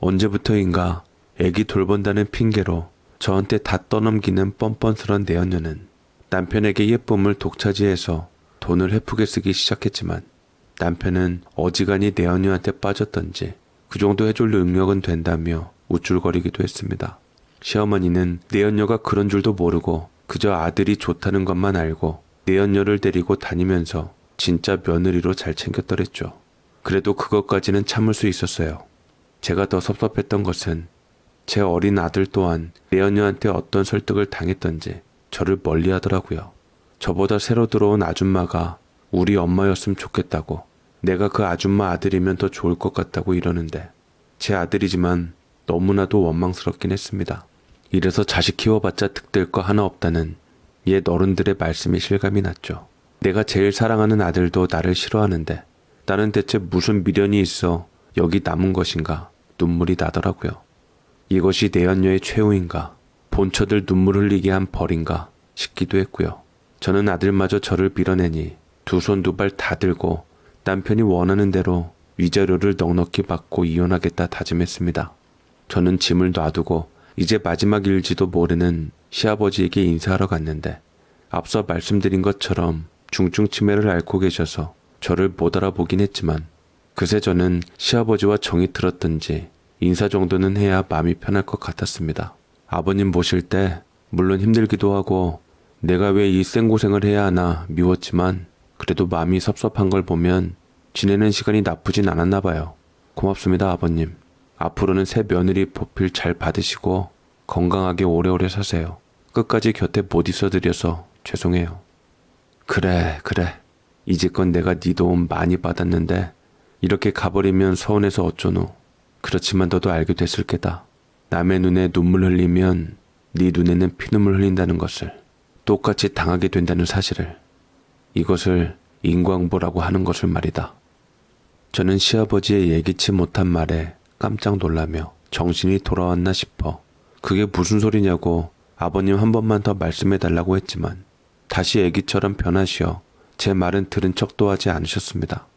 언제부터인가 애기 돌본다는 핑계로 저한테 다 떠넘기는 뻔뻔스런 내연녀는 남편에게 예쁨을 독차지해서 돈을 헤프게 쓰기 시작했지만 남편은 어지간히 내연녀한테 빠졌던지 그 정도 해줄 능력은 된다며 우쭐거리기도 했습니다. 시어머니는 내연녀가 그런 줄도 모르고 그저 아들이 좋다는 것만 알고 내연녀를 데리고 다니면서 진짜 며느리로 잘 챙겼더랬죠. 그래도 그것까지는 참을 수 있었어요. 제가 더 섭섭했던 것은 제 어린 아들 또한 내연녀한테 어떤 설득을 당했던지 저를 멀리하더라고요. 저보다 새로 들어온 아줌마가 우리 엄마였으면 좋겠다고, 내가 그 아줌마 아들이면 더 좋을 것 같다고 이러는데 제 아들이지만 너무나도 원망스럽긴 했습니다. 이래서 자식 키워봤자 득될 거 하나 없다는 옛 어른들의 말씀이 실감이 났죠. 내가 제일 사랑하는 아들도 나를 싫어하는데 나는 대체 무슨 미련이 있어 여기 남은 것인가 눈물이 나더라고요. 이것이 내연녀의 최후인가, 본처들 눈물 흘리게 한 벌인가 싶기도 했고요. 저는 아들마저 저를 밀어내니 두 손 두 발 다 들고 남편이 원하는 대로 위자료를 넉넉히 받고 이혼하겠다 다짐했습니다. 저는 짐을 놔두고 이제 마지막 일지도 모르는 시아버지에게 인사하러 갔는데 앞서 말씀드린 것처럼 중증 치매를 앓고 계셔서 저를 못 알아보긴 했지만 그새 저는 시아버지와 정이 들었던지 인사 정도는 해야 마음이 편할 것 같았습니다. 아버님 모실 때 물론 힘들기도 하고 내가 왜 이 생고생을 해야 하나 미웠지만 그래도 마음이 섭섭한 걸 보면 지내는 시간이 나쁘진 않았나 봐요. 고맙습니다, 아버님. 앞으로는 새 며느리 보필 잘 받으시고 건강하게 오래오래 사세요. 끝까지 곁에 못 있어드려서 죄송해요. 그래. 이제껏 내가 네 도움 많이 받았는데 이렇게 가버리면 서운해서 어쩌노. 그렇지만 너도 알게 됐을 게다. 남의 눈에 눈물 흘리면 네 눈에는 피눈물 흘린다는 것을, 똑같이 당하게 된다는 사실을. 이것을 인광보라고 하는 것을 말이다. 저는 시아버지의 예기치 못한 말에 깜짝 놀라며 정신이 돌아왔나 싶어 그게 무슨 소리냐고 아버님 한 번만 더 말씀해달라고 했지만 다시 애기처럼 변하시어 제 말은 들은 척도 하지 않으셨습니다.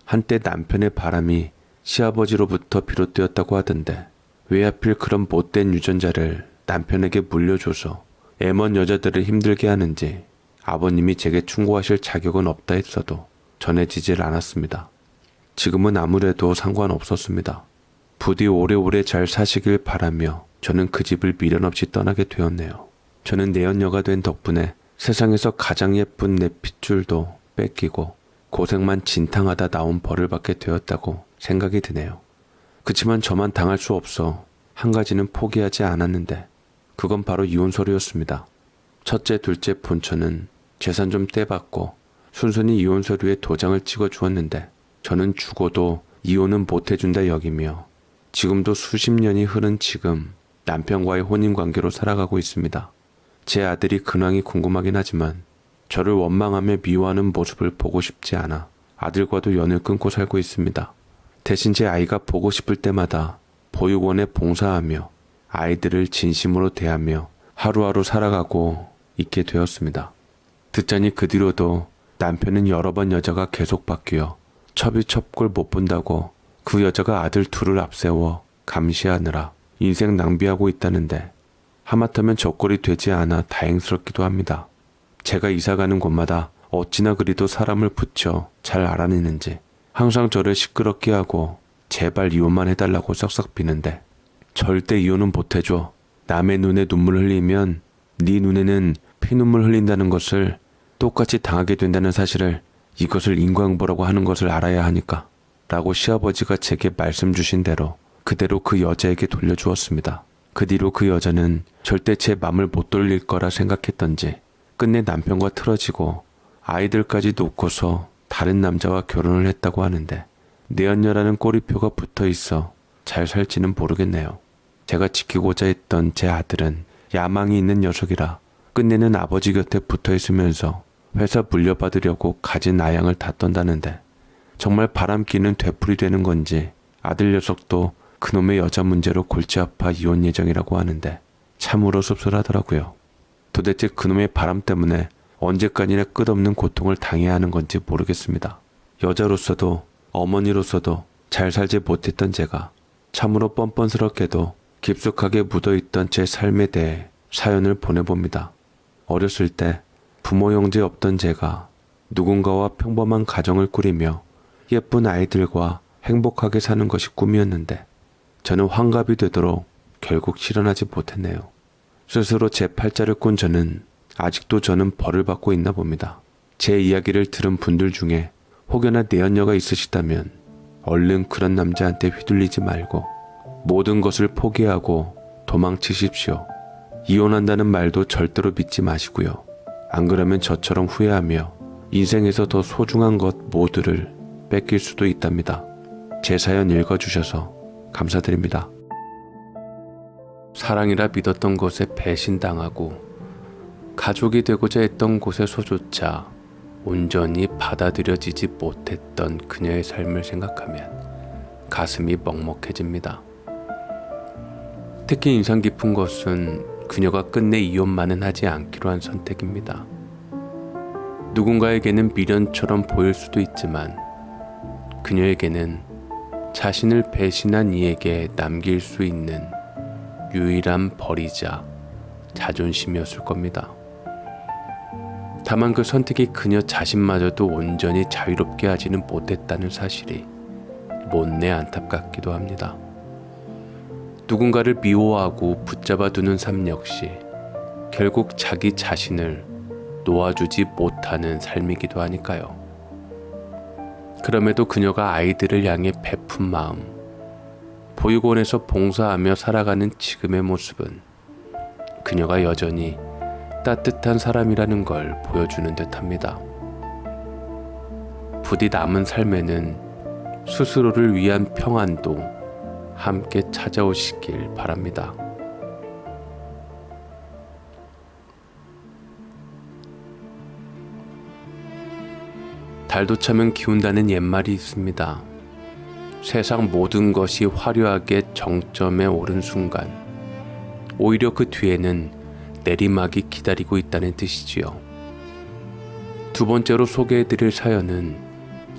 한때 남편의 바람이 시아버지로부터 비롯되었다고 하던데 왜 하필 그런 못된 유전자를 남편에게 물려줘서 애먼 여자들을 힘들게 하는지 아버님이 제게 충고하실 자격은 없다 했어도 전해지질 않았습니다. 지금은 아무래도 상관없었습니다. 부디 오래오래 잘 사시길 바라며 저는 그 집을 미련 없이 떠나게 되었네요. 저는 내연녀가 된 덕분에 세상에서 가장 예쁜 내 핏줄도 뺏기고 고생만 진탕하다 나온 벌을 받게 되었다고 생각이 드네요. 그치만 저만 당할 수 없어 한 가지는 포기하지 않았는데 그건 바로 이혼 서류였습니다. 첫째, 둘째 본처는 재산 좀 떼받고 순순히 이혼 서류에 도장을 찍어 주었는데 저는 죽어도 이혼은 못 해준다 여기며 지금도 수십 년이 흐른 지금 남편과의 혼인관계로 살아가고 있습니다. 제 아들이 근황이 궁금하긴 하지만 저를 원망하며 미워하는 모습을 보고 싶지 않아 아들과도 연을 끊고 살고 있습니다. 대신 제 아이가 보고 싶을 때마다 보육원에 봉사하며 아이들을 진심으로 대하며 하루하루 살아가고 있게 되었습니다. 듣자니 그 뒤로도 남편은 여러 번 여자가 계속 바뀌어 첩이 첩골 못 본다고 그 여자가 아들 둘을 앞세워 감시하느라 인생 낭비하고 있다는데 하마터면 저꼴이 되지 않아 다행스럽기도 합니다. 제가 이사가는 곳마다 어찌나 그리도 사람을 붙여 잘 알아내는지 항상 저를 시끄럽게 하고 제발 이혼만 해달라고 싹싹 비는데 절대 이혼은 못해줘. 남의 눈에 눈물 흘리면 네 눈에는 피눈물 흘린다는 것을 똑같이 당하게 된다는 사실을 이것을 인과응보라고 하는 것을 알아야 하니까 라고 시아버지가 제게 말씀 주신 대로 그대로 그 여자에게 돌려주었습니다. 그 뒤로 그 여자는 절대 제 맘을 못 돌릴 거라 생각했던지 끝내 남편과 틀어지고 아이들까지 놓고서 다른 남자와 결혼을 했다고 하는데 내연녀라는 꼬리표가 붙어 있어 잘 살지는 모르겠네요. 제가 지키고자 했던 제 아들은 야망이 있는 녀석이라 끝내는 아버지 곁에 붙어 있으면서 회사 물려받으려고 가진 아양을 다 떤다는데 정말 바람기는 되풀이 되는 건지 아들 녀석도 그놈의 여자 문제로 골치 아파 이혼 예정이라고 하는데 참으로 씁쓸하더라고요. 도대체 그놈의 바람 때문에 언제까지나 끝없는 고통을 당해야 하는 건지 모르겠습니다. 여자로서도 어머니로서도 잘 살지 못했던 제가 참으로 뻔뻔스럽게도 깊숙하게 묻어있던 제 삶에 대해 사연을 보내봅니다. 어렸을 때 부모 형제 없던 제가 누군가와 평범한 가정을 꾸리며 예쁜 아이들과 행복하게 사는 것이 꿈이었는데 저는 환갑이 되도록 결국 실현하지 못했네요. 스스로 제 팔자를 꼰 저는 아직도 저는 벌을 받고 있나 봅니다. 제 이야기를 들은 분들 중에 혹여나 내연녀가 있으시다면 얼른 그런 남자한테 휘둘리지 말고 모든 것을 포기하고 도망치십시오. 이혼한다는 말도 절대로 믿지 마시고요. 안 그러면 저처럼 후회하며 인생에서 더 소중한 것 모두를 뺏길 수도 있답니다. 제 사연 읽어주셔서 감사드립니다. 사랑이라 믿었던 것에 배신당하고 가족이 되고자 했던 곳에서조차 온전히 받아들여지지 못했던 그녀의 삶을 생각하면 가슴이 먹먹해집니다. 특히 인상 깊은 것은 그녀가 끝내 이혼만은 하지 않기로 한 선택입니다. 누군가에게는 미련처럼 보일 수도 있지만 그녀에게는 자신을 배신한 이에게 남길 수 있는 유일한 벌이자 자존심이었을 겁니다. 다만 그 선택이 그녀 자신마저도 온전히 자유롭게 하지는 못했다는 사실이 못내 안타깝기도 합니다. 누군가를 미워하고 붙잡아두는 삶 역시 결국 자기 자신을 놓아주지 못하는 삶이기도 하니까요. 그럼에도 그녀가 아이들을 향해 베푼 마음, 보육원에서 봉사하며 살아가는 지금의 모습은 그녀가 여전히 따뜻한 사람이라는 걸 보여주는 듯합니다. 부디 남은 삶에는 스스로를 위한 평안도 함께 찾아오시길 바랍니다. 달도 차면 기운다는 옛말이 있습니다. 세상 모든 것이 화려하게 정점에 오른 순간 오히려 그 뒤에는 내리막이 기다리고 있다는 뜻이지요. 두 번째로 소개해드릴 사연은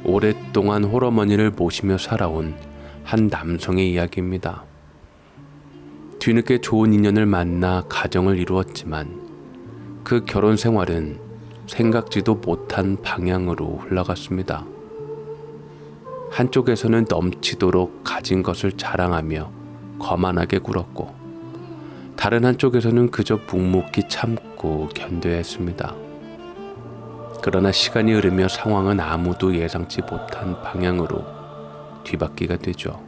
오랫동안 홀어머니를 모시며 살아온 한 남성의 이야기입니다. 뒤늦게 좋은 인연을 만나 가정을 이루었지만 그 결혼 생활은 생각지도 못한 방향으로 흘러갔습니다. 한쪽에서는 넘치도록 가진 것을 자랑하며 거만하게 굴었고 다른 한쪽에서는 그저 묵묵히 참고 견뎌야 했습니다. 그러나 시간이 흐르며 상황은 아무도 예상치 못한 방향으로 뒤바뀌게 되죠.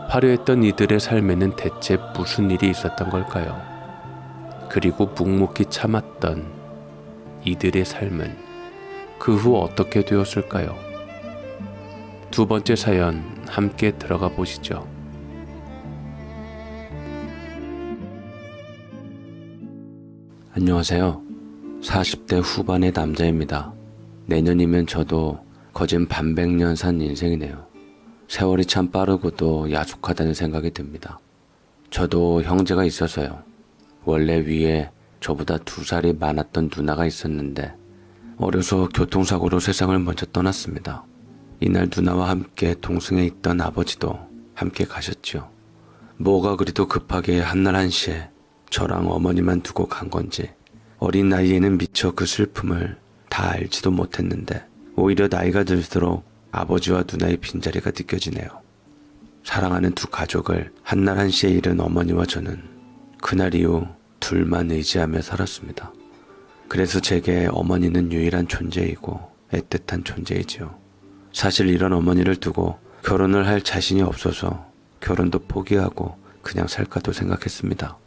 화려했던 이들의 삶에는 대체 무슨 일이 있었던 걸까요? 그리고 묵묵히 참았던 이들의 삶은 그 후 어떻게 되었을까요? 두 번째 사연 함께 들어가 보시죠. 안녕하세요. 40대 후반의 남자입니다. 내년이면 저도 거진 반백년 산 인생이네요. 세월이 참 빠르고도 야속하다는 생각이 듭니다. 저도 형제가 있어서요. 원래 위에 저보다 2살이 많았던 누나가 있었는데 어려서 교통사고로 세상을 먼저 떠났습니다. 이날 누나와 함께 동승에 있던 아버지도 함께 가셨죠. 뭐가 그리도 급하게 한날 한시에 저랑 어머니만 두고 간 건지 어린 나이에는 미처 그 슬픔을 다 알지도 못했는데 오히려 나이가 들수록 아버지와 누나의 빈자리가 느껴지네요. 사랑하는 두 가족을 한날 한시에 잃은 어머니와 저는 그날 이후 둘만 의지하며 살았습니다. 그래서 제게 어머니는 유일한 존재이고 애틋한 존재이지요. 사실 이런 어머니를 두고 결혼을 할 자신이 없어서 결혼도 포기하고 그냥 살까도 생각했습니다.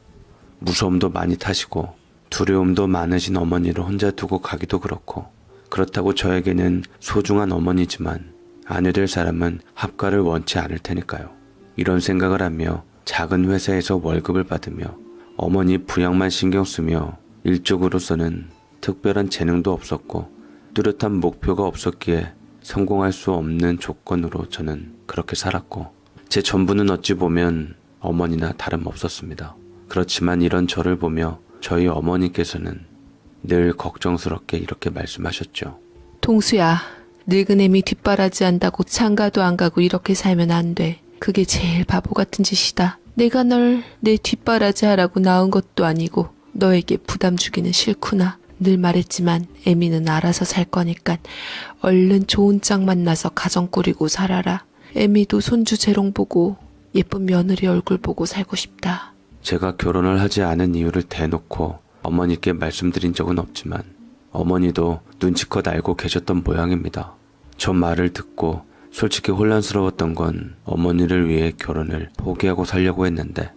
무서움도 많이 타시고 두려움도 많으신 어머니를 혼자 두고 가기도 그렇고 그렇다고 저에게는 소중한 어머니지만 아내 될 사람은 합가를 원치 않을 테니까요. 이런 생각을 하며 작은 회사에서 월급을 받으며 어머니 부양만 신경 쓰며 일적으로서는 특별한 재능도 없었고 뚜렷한 목표가 없었기에 성공할 수 없는 조건으로 저는 그렇게 살았고 제 전부는 어찌 보면 어머니나 다름없었습니다. 그렇지만 이런 저를 보며 저희 어머니께서는 늘 걱정스럽게 이렇게 말씀하셨죠. 동수야, 늙은 애미 뒷바라지 한다고 장가도 안 가고 이렇게 살면 안 돼. 그게 제일 바보 같은 짓이다. 내가 널 내 뒷바라지 하라고 낳은 것도 아니고 너에게 부담 주기는 싫구나. 늘 말했지만 애미는 알아서 살 거니까 얼른 좋은 짝 만나서 가정 꾸리고 살아라. 애미도 손주 재롱 보고 예쁜 며느리 얼굴 보고 살고 싶다. 제가 결혼을 하지 않은 이유를 대놓고 어머니께 말씀드린 적은 없지만 어머니도 눈치껏 알고 계셨던 모양입니다. 저 말을 듣고 솔직히 혼란스러웠던 건 어머니를 위해 결혼을 포기하고 살려고 했는데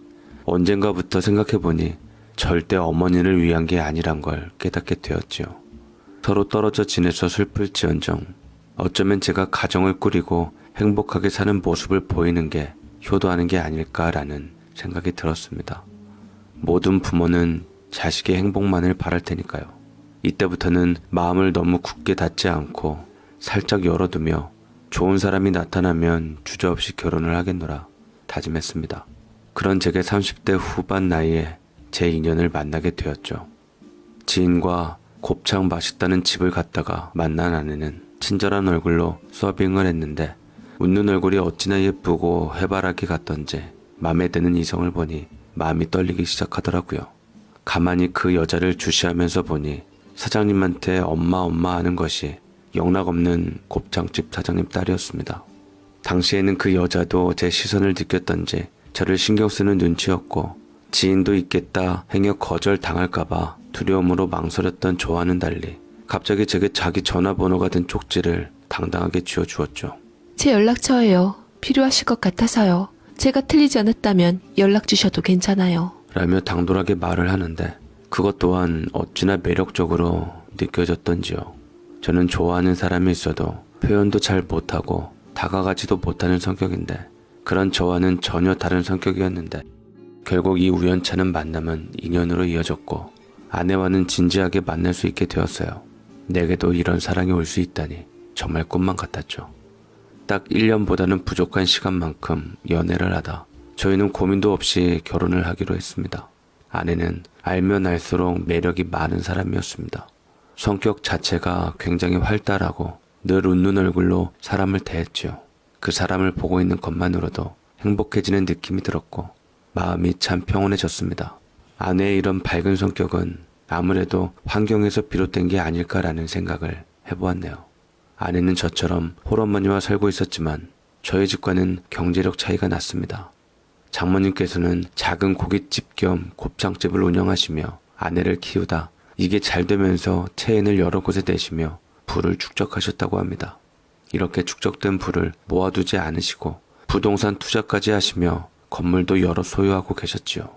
언젠가부터 생각해보니 절대 어머니를 위한 게 아니란 걸 깨닫게 되었지요. 서로 떨어져 지내서 슬플지언정 어쩌면 제가 가정을 꾸리고 행복하게 사는 모습을 보이는 게 효도하는 게 아닐까라는 생각이 들었습니다. 모든 부모는 자식의 행복만을 바랄 테니까요. 이때부터는 마음을 너무 굳게 닫지 않고 살짝 열어두며 좋은 사람이 나타나면 주저없이 결혼을 하겠노라 다짐했습니다. 그런 제게 30대 후반 나이에 제 인연을 만나게 되었죠. 지인과 곱창 맛있다는 집을 갔다가 만난 아내는 친절한 얼굴로 서빙을 했는데 웃는 얼굴이 어찌나 예쁘고 해바라기 같던지 마음에 드는 이성을 보니 마음이 떨리기 시작하더라고요. 가만히 그 여자를 주시하면서 보니 사장님한테 엄마 하는 것이 영락없는 곱창집 사장님 딸이었습니다. 당시에는 그 여자도 제 시선을 느꼈던지 저를 신경 쓰는 눈치였고 지인도 있겠다 행여 거절 당할까봐 두려움으로 망설였던 저와는 달리 갑자기 제게 자기 전화번호가 든 쪽지를 당당하게 쥐어주었죠. 제 연락처예요. 필요하실 것 같아서요. 제가 틀리지 않았다면 연락 주셔도 괜찮아요. 라며 당돌하게 말을 하는데 그것 또한 어찌나 매력적으로 느껴졌던지요. 저는 좋아하는 사람이 있어도 표현도 잘 못하고 다가가지도 못하는 성격인데 그런 저와는 전혀 다른 성격이었는데 결국 이 우연찮은 만남은 인연으로 이어졌고 아내와는 진지하게 만날 수 있게 되었어요. 내게도 이런 사랑이 올 수 있다니 정말 꿈만 같았죠. 딱 1년보다는 부족한 시간만큼 연애를 하다 저희는 고민도 없이 결혼을 하기로 했습니다. 아내는 알면 알수록 매력이 많은 사람이었습니다. 성격 자체가 굉장히 활달하고 늘 웃는 얼굴로 사람을 대했죠. 그 사람을 보고 있는 것만으로도 행복해지는 느낌이 들었고 마음이 참 평온해졌습니다. 아내의 이런 밝은 성격은 아무래도 환경에서 비롯된 게 아닐까라는 생각을 해보았네요. 아내는 저처럼 홀어머니와 살고 있었지만 저희 집과는 경제력 차이가 났습니다. 장모님께서는 작은 고깃집 겸 곱창집을 운영하시며 아내를 키우다 이게 잘 되면서 체인을 여러 곳에 내시며 부를 축적하셨다고 합니다. 이렇게 축적된 부를 모아두지 않으시고 부동산 투자까지 하시며 건물도 여러 소유하고 계셨지요.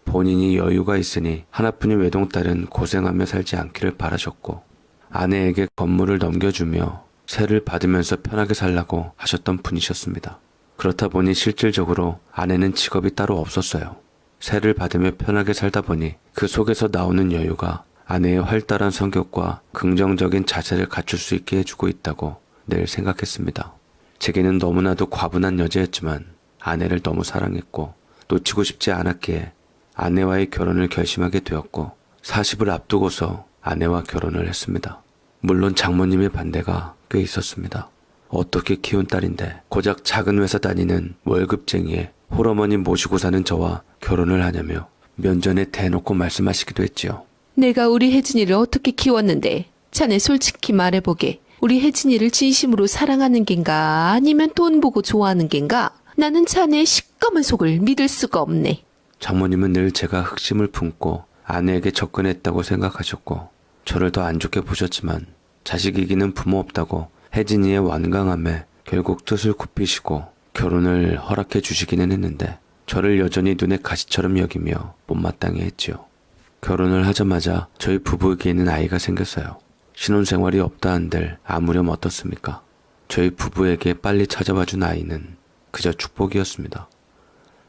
본인이 여유가 있으니 하나뿐인 외동딸은 고생하며 살지 않기를 바라셨고 아내에게 건물을 넘겨주며 세를 받으면서 편하게 살라고 하셨던 분이셨습니다. 그렇다 보니 실질적으로 아내는 직업이 따로 없었어요. 세를 받으며 편하게 살다 보니 그 속에서 나오는 여유가 아내의 활달한 성격과 긍정적인 자세를 갖출 수 있게 해주고 있다고 늘 생각했습니다. 제게는 너무나도 과분한 여자였지만 아내를 너무 사랑했고 놓치고 싶지 않았기에 아내와의 결혼을 결심하게 되었고 40을 앞두고서 아내와 결혼을 했습니다. 물론 장모님의 반대가 꽤 있었습니다. 어떻게 키운 딸인데 고작 작은 회사 다니는 월급쟁이에 홀어머니 모시고 사는 저와 결혼을 하냐며 면전에 대놓고 말씀하시기도 했지요. 내가 우리 혜진이를 어떻게 키웠는데 자네 솔직히 말해보게. 우리 혜진이를 진심으로 사랑하는 겐가 아니면 돈 보고 좋아하는 겐가? 나는 자네의 시꺼먼 속을 믿을 수가 없네. 장모님은 늘 제가 흑심을 품고 아내에게 접근했다고 생각하셨고 저를 더 안 좋게 보셨지만 자식 이기는 부모 없다고 혜진이의 완강함에 결국 뜻을 굽히시고 결혼을 허락해 주시기는 했는데 저를 여전히 눈에 가시처럼 여기며 못마땅해 했지요. 결혼을 하자마자 저희 부부에게는 아이가 생겼어요. 신혼생활이 없다 한들 아무렴 어떻습니까? 저희 부부에게 빨리 찾아와 준 아이는 그저 축복이었습니다.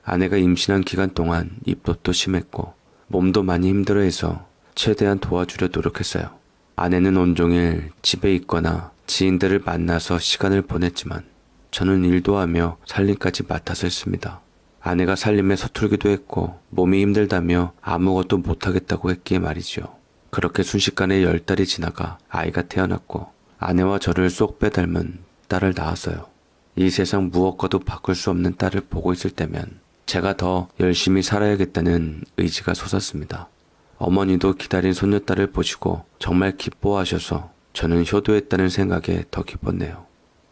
아내가 임신한 기간 동안 입덧도 심했고 몸도 많이 힘들어해서 최대한 도와주려 노력했어요. 아내는 온종일 집에 있거나 지인들을 만나서 시간을 보냈지만 저는 일도 하며 살림까지 맡아서 했습니다. 아내가 살림에 서툴기도 했고 몸이 힘들다며 아무것도 못하겠다고 했기에 말이지요. 그렇게 순식간에 10달이 지나가 아이가 태어났고 아내와 저를 쏙 빼닮은 딸을 낳았어요. 이 세상 무엇과도 바꿀 수 없는 딸을 보고 있을 때면 제가 더 열심히 살아야겠다는 의지가 솟았습니다. 어머니도 기다린 손녀딸을 보시고 정말 기뻐하셔서 저는 효도했다는 생각에 더 기뻤네요.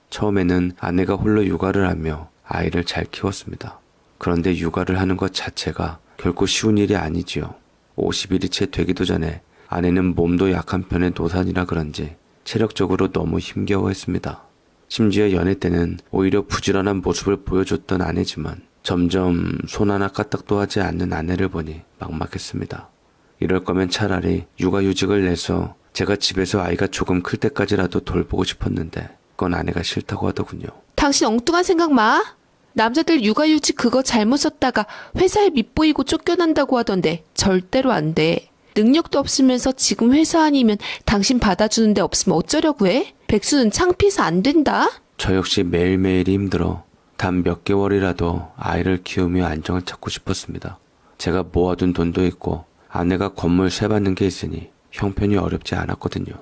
처음에는 아내가 홀로 육아를 하며 아이를 잘 키웠습니다. 그런데 육아를 하는 것 자체가 결코 쉬운 일이 아니지요. 50일이 채 되기도 전에 아내는 몸도 약한 편의 노산이라 그런지 체력적으로 너무 힘겨워했습니다. 심지어 연애 때는 오히려 부지런한 모습을 보여줬던 아내지만 점점 손 하나 까딱도 하지 않는 아내를 보니 막막했습니다. 이럴 거면 차라리 육아휴직을 내서 제가 집에서 아이가 조금 클 때까지라도 돌보고 싶었는데 그건 아내가 싫다고 하더군요. 당신 엉뚱한 생각 마. 남자들 육아휴직 그거 잘못 썼다가 회사에 밉보이고 쫓겨난다고 하던데 절대로 안 돼. 능력도 없으면서 지금 회사 아니면 당신 받아주는 데 없으면 어쩌려고 해? 백수는 창피해서 안 된다. 저 역시 매일매일이 힘들어 단 몇 개월이라도 아이를 키우며 안정을 찾고 싶었습니다. 제가 모아둔 돈도 있고 아내가 건물 세 받는 게 있으니 형편이 어렵지 않았거든요.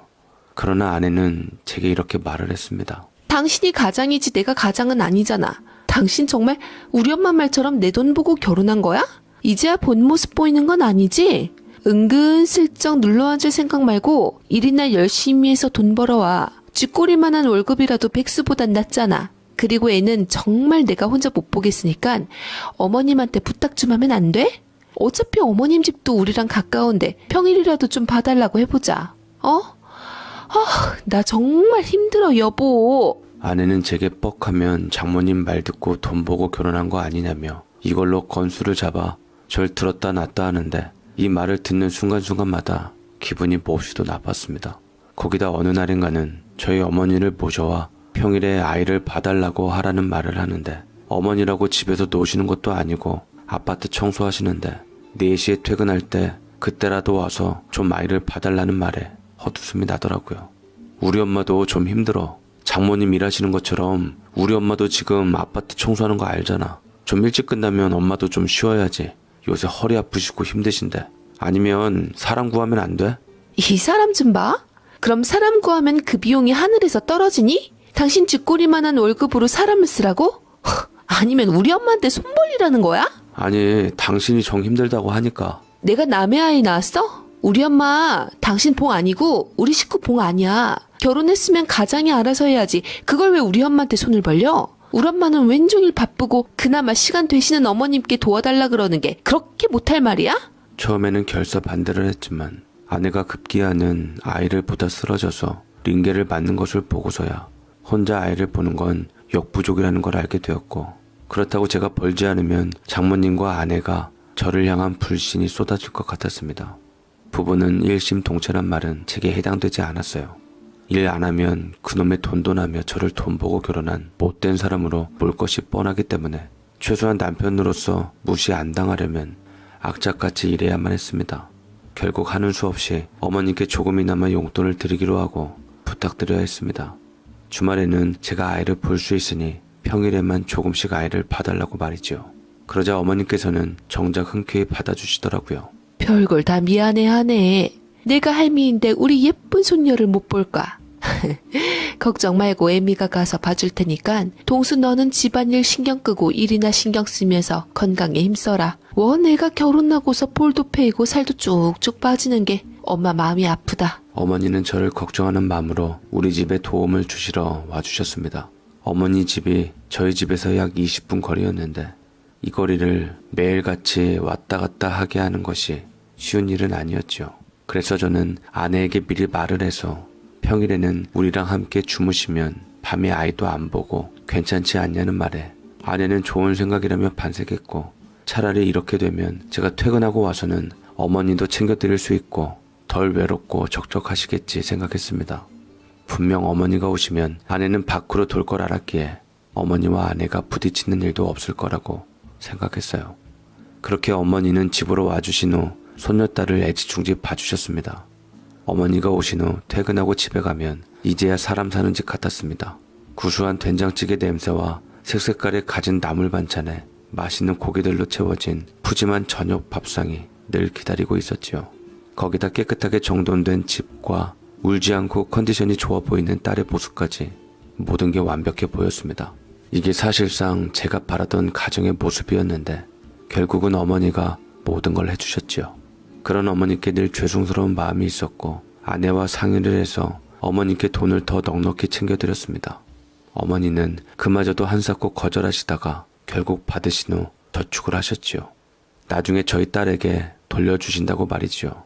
그러나 아내는 제게 이렇게 말을 했습니다. 당신이 가장이지 내가 가장은 아니잖아. 당신 정말 우리 엄마 말처럼 내 돈 보고 결혼한 거야? 이제야 본 모습 보이는 건 아니지? 은근슬쩍 눌러앉을 생각 말고 일이나 열심히 해서 돈 벌어와. 쥐꼬리만한 월급이라도 백수보단 낫잖아. 그리고 애는 정말 내가 혼자 못 보겠으니까 어머님한테 부탁 좀 하면 안 돼? 어차피 어머님 집도 우리랑 가까운데 평일이라도 좀 봐달라고 해보자. 나 정말 힘들어 여보. 아내는 제게 뻑하면 장모님 말 듣고 돈 보고 결혼한 거 아니냐며 이걸로 건수를 잡아 절 들었다 놨다 하는데 이 말을 듣는 순간순간마다 기분이 몹시도 나빴습니다. 거기다 어느 날인가는 저희 어머니를 모셔와 평일에 아이를 봐달라고 하라는 말을 하는데 어머니라고 집에서 노시는 것도 아니고 아파트 청소하시는데 4시에 퇴근할 때 그때라도 와서 좀 아이를 봐달라는 말에 헛웃음이 나더라고요. 우리 엄마도 좀 힘들어. 장모님 일하시는 것처럼 우리 엄마도 지금 아파트 청소하는 거 알잖아. 좀 일찍 끝나면 엄마도 좀 쉬어야지. 요새 허리 아프시고 힘드신데. 아니면 사람 구하면 안 돼? 이 사람 좀 봐. 그럼 사람 구하면 그 비용이 하늘에서 떨어지니? 당신 쥐꼬리만한 월급으로 사람을 쓰라고? 아니면 우리 엄마한테 손 벌리라는 거야? 아니, 당신이 정 힘들다고 하니까. 내가 남의 아이 낳았어? 우리 엄마 당신 봉 아니고 우리 식구 봉 아니야. 결혼했으면 가장이 알아서 해야지. 그걸 왜 우리 엄마한테 손을 벌려? 우리 엄마는 왼종일 바쁘고 그나마 시간 되시는 어머님께 도와달라 그러는 게 그렇게 못할 말이야? 처음에는 결사 반대를 했지만 아내가 급기야는 아이를 보다 쓰러져서 링게를 맞는 것을 보고서야 혼자 아이를 보는 건 역부족이라는 걸 알게 되었고, 그렇다고 제가 벌지 않으면 장모님과 아내가 저를 향한 불신이 쏟아질 것 같았습니다. 부부는 일심동체란 말은 제게 해당되지 않았어요. 일 안 하면 그놈의 돈도 나며 저를 돈 보고 결혼한 못된 사람으로 볼 것이 뻔하기 때문에 최소한 남편으로서 무시 안 당하려면 악착같이 일해야만 했습니다. 결국 하는 수 없이 어머님께 조금이나마 용돈을 드리기로 하고 부탁드려야 했습니다. 주말에는 제가 아이를 볼 수 있으니 평일에만 조금씩 아이를 봐달라고 말이죠. 그러자 어머님께서는 정작 흔쾌히 받아주시더라고요. 별걸 다 미안해하네. 내가 할미인데 우리 예쁜 손녀를 못 볼까? 걱정 말고 애미가 가서 봐줄 테니까 동수 너는 집안일 신경 끄고 일이나 신경 쓰면서 건강에 힘써라. 내가 결혼하고서 볼도 패이고 살도 쭉쭉 빠지는 게 엄마 마음이 아프다. 어머니는 저를 걱정하는 마음으로 우리 집에 도움을 주시러 와주셨습니다. 어머니 집이 저희 집에서 약 20분 거리였는데 이 거리를 매일같이 왔다 갔다 하게 하는 것이 쉬운 일은 아니었죠. 그래서 저는 아내에게 미리 말을 해서 평일에는 우리랑 함께 주무시면 밤에 아이도 안 보고 괜찮지 않냐는 말에 아내는 좋은 생각이라며 반색했고, 차라리 이렇게 되면 제가 퇴근하고 와서는 어머니도 챙겨드릴 수 있고 덜 외롭고 적적하시겠지 생각했습니다. 분명 어머니가 오시면 아내는 밖으로 돌 걸 알았기에 어머니와 아내가 부딪히는 일도 없을 거라고 생각했어요. 그렇게 어머니는 집으로 와주신 후 손녀딸을 애지중지 봐주셨습니다. 어머니가 오신 후 퇴근하고 집에 가면 이제야 사람 사는 집 같았습니다. 구수한 된장찌개 냄새와 색색깔의 가진 나물 반찬에 맛있는 고기들로 채워진 푸짐한 저녁 밥상이 늘 기다리고 있었지요. 거기다 깨끗하게 정돈된 집과 울지 않고 컨디션이 좋아 보이는 딸의 모습까지 모든 게 완벽해 보였습니다. 이게 사실상 제가 바라던 가정의 모습이었는데 결국은 어머니가 모든 걸 해주셨지요. 그런 어머니께 늘 죄송스러운 마음이 있었고 아내와 상의를 해서 어머니께 돈을 더 넉넉히 챙겨드렸습니다. 어머니는 그마저도 한사코 거절하시다가 결국 받으신 후 저축을 하셨지요. 나중에 저희 딸에게 돌려주신다고 말이지요.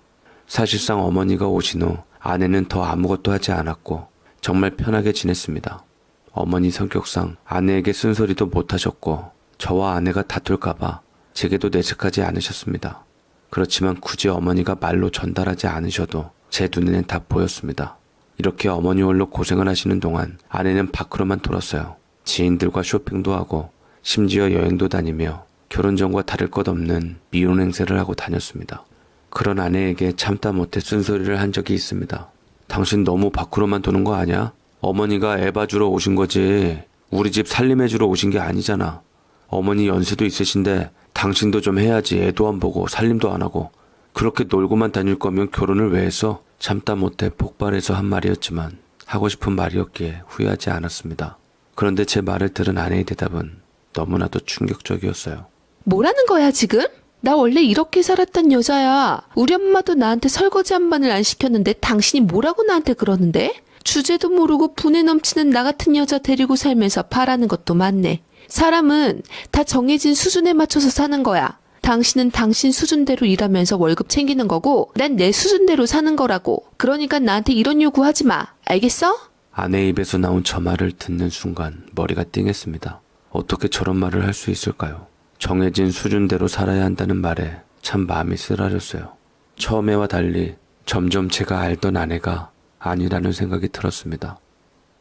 사실상 어머니가 오신 후 아내는 더 아무것도 하지 않았고 정말 편하게 지냈습니다. 어머니 성격상 아내에게 쓴소리도 못하셨고 저와 아내가 다툴까봐 제게도 내색하지 않으셨습니다. 그렇지만 굳이 어머니가 말로 전달하지 않으셔도 제 눈에는 다 보였습니다. 이렇게 어머니 홀로 고생을 하시는 동안 아내는 밖으로만 돌았어요. 지인들과 쇼핑도 하고 심지어 여행도 다니며 결혼 전과 다를 것 없는 미혼 행세를 하고 다녔습니다. 그런 아내에게 참다 못해 쓴소리를 한 적이 있습니다. 당신 너무 밖으로만 도는 거 아니야? 어머니가 애 봐주러 오신 거지 우리 집 살림해주러 오신 게 아니잖아. 어머니 연세도 있으신데 당신도 좀 해야지. 애도 안 보고 살림도 안 하고 그렇게 놀고만 다닐 거면 결혼을 왜 했어? 참다 못해 폭발해서 한 말이었지만 하고 싶은 말이었기에 후회하지 않았습니다. 그런데 제 말을 들은 아내의 대답은 너무나도 충격적이었어요. 뭐라는 거야 지금? 나 원래 이렇게 살았던 여자야. 우리 엄마도 나한테 설거지 한 번을 안 시켰는데 당신이 뭐라고 나한테 그러는데? 주제도 모르고 분에 넘치는 나 같은 여자 데리고 살면서 바라는 것도 많네. 사람은 다 정해진 수준에 맞춰서 사는 거야. 당신은 당신 수준대로 일하면서 월급 챙기는 거고 난 내 수준대로 사는 거라고. 그러니까 나한테 이런 요구하지 마. 알겠어? 아내 입에서 나온 저 말을 듣는 순간 머리가 띵했습니다. 어떻게 저런 말을 할 수 있을까요? 정해진 수준대로 살아야 한다는 말에 참 마음이 쓰라렸어요. 처음에와 달리 점점 제가 알던 아내가 아니라는 생각이 들었습니다.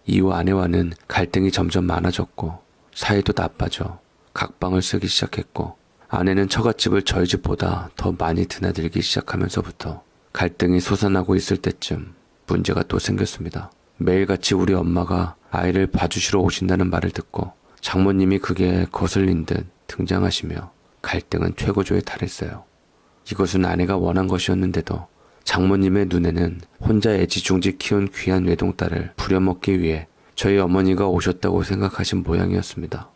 이후 아내와는 갈등이 점점 많아졌고 사이도 나빠져 각방을 쓰기 시작했고 아내는 처갓집을 저희 집보다 더 많이 드나들기 시작하면서부터 갈등이 솟아나고 있을 때쯤 문제가 또 생겼습니다. 매일같이 우리 엄마가 아이를 봐주시러 오신다는 말을 듣고 장모님이 그게 거슬린 듯 등장하시며 갈등은 최고조에 달했어요. 이것은 아내가 원한 것이었는데도 장모님의 눈에는 혼자 애지중지 키운 귀한 외동딸을 부려먹기 위해 저희 어머니가 오셨다고 생각하신 모양이었습니다.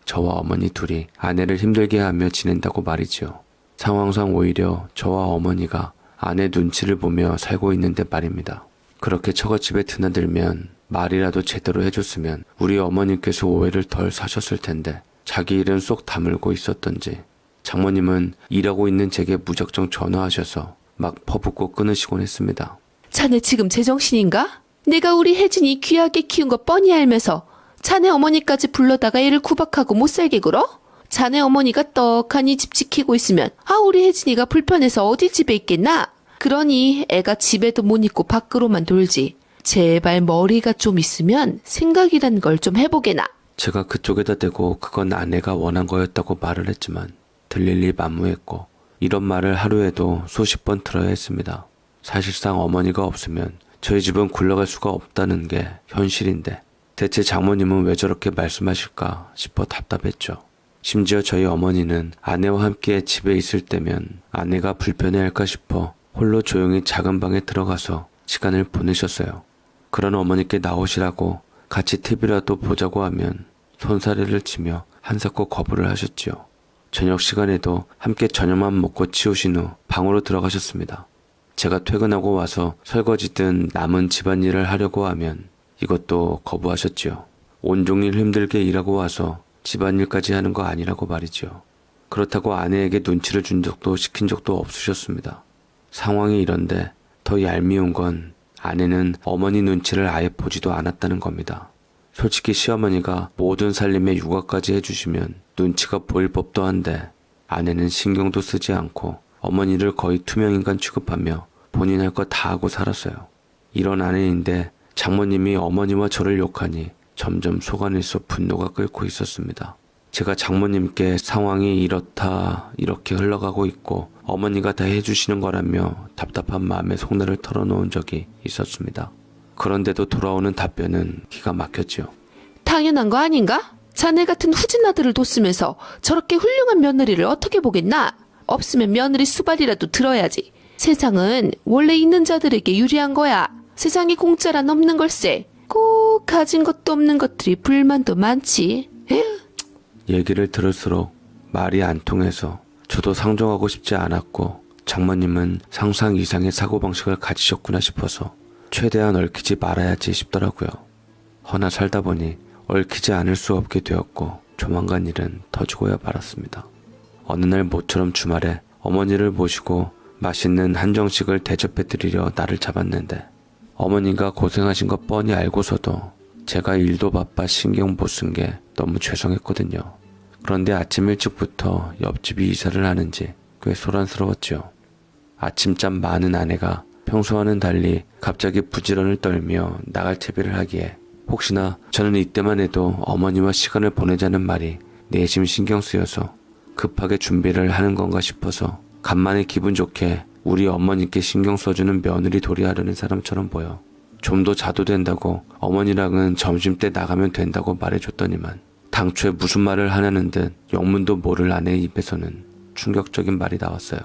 저와 어머니 둘이 아내를 힘들게 하며 지낸다고 말이지요. 상황상 오히려 저와 어머니가 아내 눈치를 보며 살고 있는데 말입니다. 그렇게 처갓집에 드나들면 말이라도 제대로 해줬으면 우리 어머님께서 오해를 덜 사셨을 텐데 자기 일은 쏙 다물고 있었던지 장모님은 일하고 있는 제게 무작정 전화하셔서 막 퍼붓고 끊으시곤 했습니다. 자네 지금 제정신인가? 내가 우리 혜진이 귀하게 키운 거 뻔히 알면서 자네 어머니까지 불러다가 애를 구박하고 못 살게 굴어? 자네 어머니가 떡하니 집 지키고 있으면 우리 혜진이가 불편해서 어디 집에 있겠나? 그러니 애가 집에도 못 있고 밖으로만 돌지. 제발 머리가 좀 있으면 생각이란 걸 좀 해보게나. 제가 그쪽에다 대고 그건 아내가 원한 거였다고 말을 했지만 들릴 리 만무했고 이런 말을 하루에도 수십 번 들어야 했습니다. 사실상 어머니가 없으면 저희 집은 굴러갈 수가 없다는 게 현실인데 대체 장모님은 왜 저렇게 말씀하실까 싶어 답답했죠. 심지어 저희 어머니는 아내와 함께 집에 있을 때면 아내가 불편해할까 싶어 홀로 조용히 작은 방에 들어가서 시간을 보내셨어요. 그런 어머니께 나오시라고 같이 TV라도 보자고 하면 손사래를 치며 한사코 거부를 하셨지요. 저녁 시간에도 함께 저녁만 먹고 치우신 후 방으로 들어가셨습니다. 제가 퇴근하고 와서 설거지든 남은 집안일을 하려고 하면 이것도 거부하셨지요. 온종일 힘들게 일하고 와서 집안일까지 하는 거 아니라고 말이지요. 그렇다고 아내에게 눈치를 준 적도 시킨 적도 없으셨습니다. 상황이 이런데 더 얄미운 건 아내는 어머니 눈치를 아예 보지도 않았다는 겁니다. 솔직히 시어머니가 모든 살림에 육아까지 해주시면 눈치가 보일 법도 한데 아내는 신경도 쓰지 않고 어머니를 거의 투명인간 취급하며 본인 할 거 다 하고 살았어요. 이런 아내인데 장모님이 어머니와 저를 욕하니 점점 속안에서 분노가 끓고 있었습니다. 제가 장모님께 상황이 이렇다 이렇게 흘러가고 있고 어머니가 다 해주시는 거라며 답답한 마음에 속내를 털어놓은 적이 있었습니다. 그런데도 돌아오는 답변은 기가 막혔지요. 당연한 거 아닌가? 자네 같은 후진 아들을 뒀으면서 저렇게 훌륭한 며느리를 어떻게 보겠나? 없으면 며느리 수발이라도 들어야지. 세상은 원래 있는 자들에게 유리한 거야. 세상에 공짜란 없는 걸세. 꼭 가진 것도 없는 것들이 불만도 많지. 에휴. 얘기를 들을수록 말이 안 통해서 저도 상종하고 싶지 않았고 장모님은 상상 이상의 사고방식을 가지셨구나 싶어서 최대한 얽히지 말아야지 싶더라고요. 허나 살다 보니 얽히지 않을 수 없게 되었고 조만간 일은 터지고야 말았습니다. 어느 날 모처럼 주말에 어머니를 모시고 맛있는 한정식을 대접해드리려 날을 잡았는데 어머니가 고생하신 거 뻔히 알고서도 제가 일도 바빠 신경 못 쓴 게 너무 죄송했거든요. 그런데 아침 일찍부터 옆집이 이사를 하는지 꽤 소란스러웠죠. 아침잠 많은 아내가 평소와는 달리 갑자기 부지런을 떨며 나갈 채비를 하기에 혹시나 저는 이때만 해도 어머니와 시간을 보내자는 말이 내심 신경 쓰여서 급하게 준비를 하는 건가 싶어서 간만에 기분 좋게 우리 어머니께 신경 써주는 며느리 도리하려는 사람처럼 보여 좀 더 자도 된다고 어머니랑은 점심때 나가면 된다고 말해줬더니만 당초에 무슨 말을 하냐는 듯 영문도 모를 아내의 입에서는 충격적인 말이 나왔어요.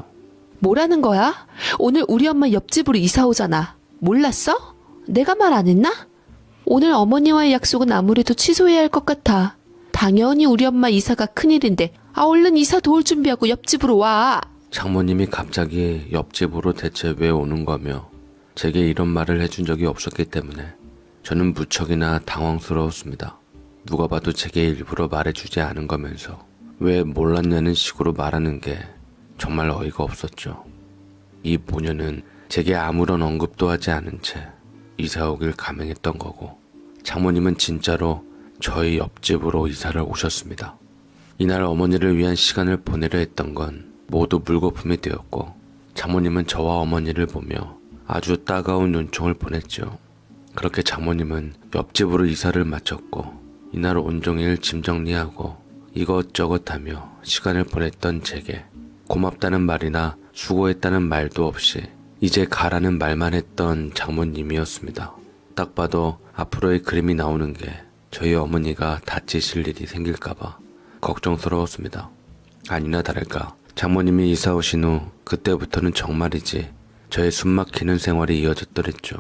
뭐라는 거야? 오늘 우리 엄마 옆집으로 이사 오잖아. 몰랐어? 내가 말 안 했나? 오늘 어머니와의 약속은 아무래도 취소해야 할 것 같아. 당연히 우리 엄마 이사가 큰일인데 얼른 이사 도울 준비하고 옆집으로 와. 장모님이 갑자기 옆집으로 대체 왜 오는 거며 제게 이런 말을 해준 적이 없었기 때문에 저는 무척이나 당황스러웠습니다. 누가 봐도 제게 일부러 말해주지 않은 거면서 왜 몰랐냐는 식으로 말하는 게 정말 어이가 없었죠. 이 모녀는 제게 아무런 언급도 하지 않은 채 이사 오길 감행했던 거고 장모님은 진짜로 저희 옆집으로 이사를 오셨습니다. 이날 어머니를 위한 시간을 보내려 했던 건 모두 물거품이 되었고 장모님은 저와 어머니를 보며 아주 따가운 눈총을 보냈죠. 그렇게 장모님은 옆집으로 이사를 마쳤고 이날 온종일 짐 정리하고 이것저것 하며 시간을 보냈던 제게 고맙다는 말이나 수고했다는 말도 없이 이제 가라는 말만 했던 장모님이었습니다. 딱 봐도 앞으로의 그림이 나오는 게 저희 어머니가 다치실 일이 생길까봐 걱정스러웠습니다. 아니나 다를까 장모님이 이사 오신 후 그때부터는 정말이지 저의 숨막히는 생활이 이어졌더랬죠.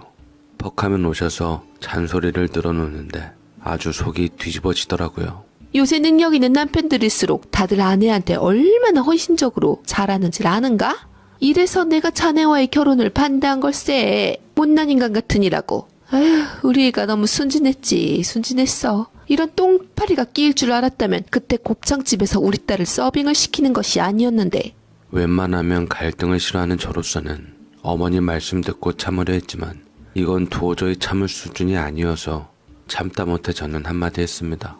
퍽하면 오셔서 잔소리를 늘어놓는데 아주 속이 뒤집어지더라고요. 요새 능력 있는 남편들일수록 다들 아내한테 얼마나 헌신적으로 잘하는지 아는가? 이래서 내가 자네와의 결혼을 반대한 걸세. 못난 인간 같으니라고. 아휴, 우리 애가 너무 순진했지. 순진했어. 이런 똥파리가 끼일 줄 알았다면 그때 곱창집에서 우리 딸을 서빙을 시키는 것이 아니었는데. 웬만하면 갈등을 싫어하는 저로서는 어머니 말씀 듣고 참으려 했지만 이건 도저히 참을 수준이 아니어서 참다 못해 저는 한마디 했습니다.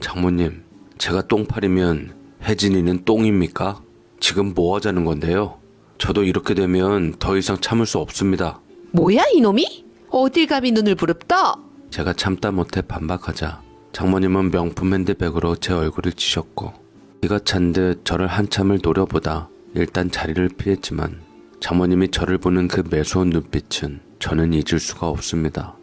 장모님, 제가 똥파리면 혜진이는 똥입니까? 지금 뭐 하자는 건데요? 저도 이렇게 되면 더 이상 참을 수 없습니다. 뭐야 이놈이? 어딜 감히 눈을 부릅떠? 제가 참다 못해 반박하자 장모님은 명품 핸드백으로 제 얼굴을 치셨고 기가 찬 듯 저를 한참을 노려보다 일단 자리를 피했지만 장모님이 저를 보는 그 매서운 눈빛은 저는 잊을 수가 없습니다.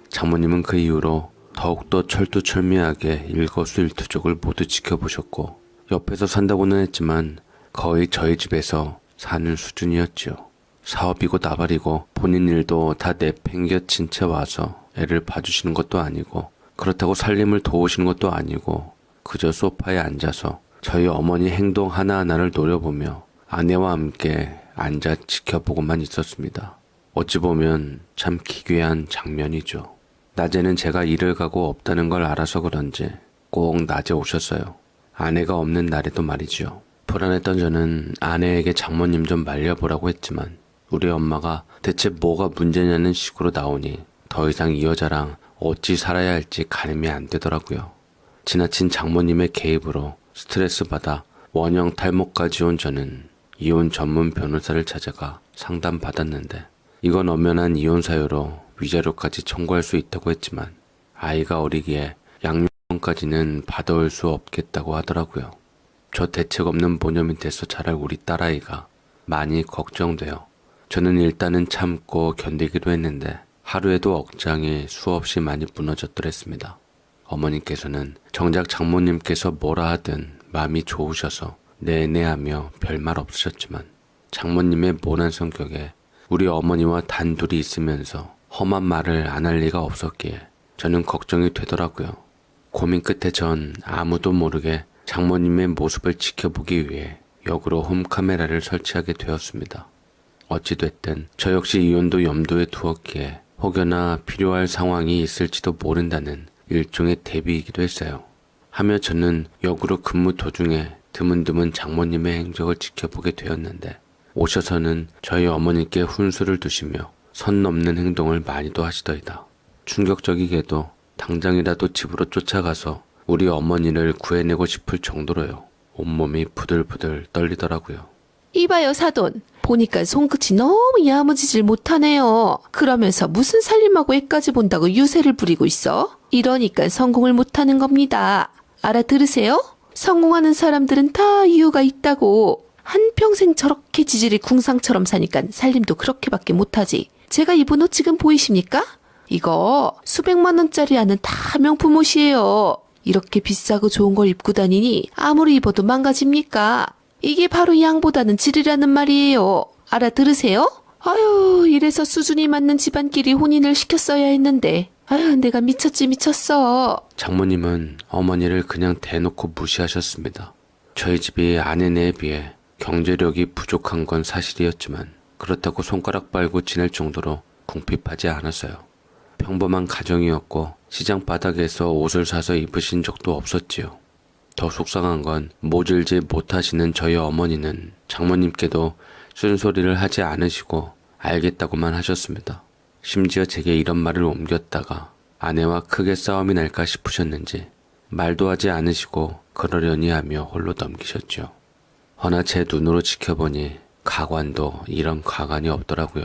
장모님은 그 이후로 더욱더 철두철미하게 일거수일투족을 모두 지켜보셨고 옆에서 산다고는 했지만 거의 저희 집에서 사는 수준이었지요. 사업이고 나발이고 본인 일도 다 내팽겨친 채 와서 애를 봐주시는 것도 아니고 그렇다고 살림을 도우시는 것도 아니고 그저 소파에 앉아서 저희 어머니 행동 하나하나를 노려보며 아내와 함께 앉아 지켜보고만 있었습니다. 어찌 보면 참 기괴한 장면이죠. 낮에는 제가 일을 가고 없다는 걸 알아서 그런지 꼭 낮에 오셨어요. 아내가 없는 날에도 말이죠. 불안했던 저는 아내에게 장모님 좀 말려보라고 했지만 우리 엄마가 대체 뭐가 문제냐는 식으로 나오니 더 이상 이 여자랑 어찌 살아야 할지 가늠이 안 되더라고요. 지나친 장모님의 개입으로 스트레스 받아 원형 탈모까지 온 저는 이혼 전문 변호사를 찾아가 상담받았는데 이건 엄연한 이혼 사유로 위자료까지 청구할 수 있다고 했지만 아이가 어리기에 양육권까지는 받아올 수 없겠다고 하더라고요. 저 대책 없는 모녀 밑에서 자랄 우리 딸아이가 많이 걱정돼요. 저는 일단은 참고 견디기로 했는데 하루에도 억장이 수없이 많이 무너졌더랬습니다. 어머님께서는 정작 장모님께서 뭐라 하든 마음이 좋으셔서 내내 하며 별말 없으셨지만 장모님의 모난 성격에 우리 어머니와 단둘이 있으면서 험한 말을 안 할 리가 없었기에 저는 걱정이 되더라고요. 고민 끝에 전 아무도 모르게 장모님의 모습을 지켜보기 위해 역으로 홈카메라를 설치하게 되었습니다. 어찌됐든 저 역시 이혼도 염두에 두었기에 혹여나 필요할 상황이 있을지도 모른다는 일종의 대비이기도 했어요. 하며 저는 역으로 근무 도중에 드문드문 장모님의 행적을 지켜보게 되었는데 오셔서는 저희 어머니께 훈수를 두시며 선 넘는 행동을 많이도 하시더이다. 충격적이게도 당장이라도 집으로 쫓아가서 우리 어머니를 구해내고 싶을 정도로요. 온몸이 부들부들 떨리더라고요. 이봐요 사돈. 보니까 손끝이 너무 야무지질 못하네요. 그러면서 무슨 살림하고 애까지 본다고 유세를 부리고 있어? 이러니까 성공을 못하는 겁니다. 알아들으세요? 성공하는 사람들은 다 이유가 있다고. 한평생 저렇게 지질이 궁상처럼 사니까 살림도 그렇게밖에 못하지. 제가 입은 옷 지금 보이십니까? 이거 수백만 원짜리 안은 다 명품 옷이에요. 이렇게 비싸고 좋은 걸 입고 다니니 아무리 입어도 망가집니까? 이게 바로 양보다는 질이라는 말이에요. 알아들으세요? 아유, 이래서 수준이 맞는 집안끼리 혼인을 시켰어야 했는데. 아유, 내가 미쳤지 미쳤어. 장모님은 어머니를 그냥 대놓고 무시하셨습니다. 저희 집이 아내네에 비해 경제력이 부족한 건 사실이었지만 그렇다고 손가락 빨고 지낼 정도로 궁핍하지 않았어요. 평범한 가정이었고 시장 바닥에서 옷을 사서 입으신 적도 없었지요. 더 속상한 건 모질지 못하시는 저희 어머니는 장모님께도 쓴소리를 하지 않으시고 알겠다고만 하셨습니다. 심지어 제게 이런 말을 옮겼다가 아내와 크게 싸움이 날까 싶으셨는지 말도 하지 않으시고 그러려니 하며 홀로 넘기셨죠. 허나 제 눈으로 지켜보니 가관도 이런 가관이 없더라고요.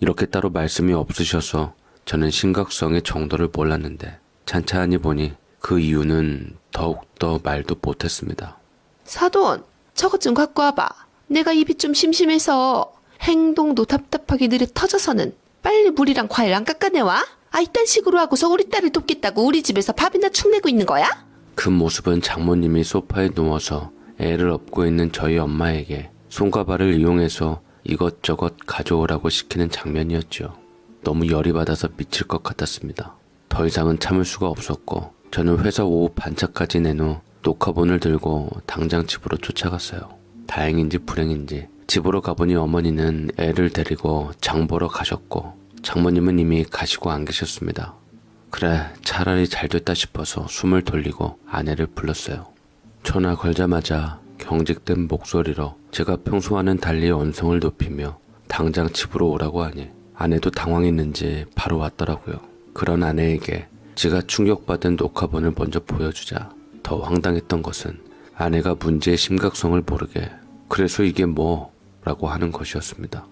이렇게 따로 말씀이 없으셔서 저는 심각성의 정도를 몰랐는데 찬찬히 보니 그 이유는 더욱더 말도 못했습니다. 사돈, 저것 좀 갖고 와봐. 내가 입이 좀 심심해서 행동도 답답하게 느려 터져서는 빨리 물이랑 과일 안 깎아내와? 아, 이딴 식으로 하고서 우리 딸을 돕겠다고 우리 집에서 밥이나 축내고 있는 거야? 그 모습은 장모님이 소파에 누워서 애를 업고 있는 저희 엄마에게 손과 발을 이용해서 이것저것 가져오라고 시키는 장면이었죠. 너무 열이 받아서 미칠 것 같았습니다. 더 이상은 참을 수가 없었고 저는 회사 오후 반차까지 낸 후 녹화본을 들고 당장 집으로 쫓아갔어요. 다행인지 불행인지 집으로 가보니 어머니는 애를 데리고 장 보러 가셨고 장모님은 이미 가시고 안 계셨습니다. 그래, 차라리 잘됐다 싶어서 숨을 돌리고 아내를 불렀어요. 전화 걸자마자 경직된 목소리로 제가 평소와는 달리 언성을 높이며 당장 집으로 오라고 하니 아내도 당황했는지 바로 왔더라고요. 그런 아내에게 제가 충격받은 녹화본을 먼저 보여주자 더 황당했던 것은 아내가 문제의 심각성을 모르게 그래서 이게 뭐? 라고 하는 것이었습니다.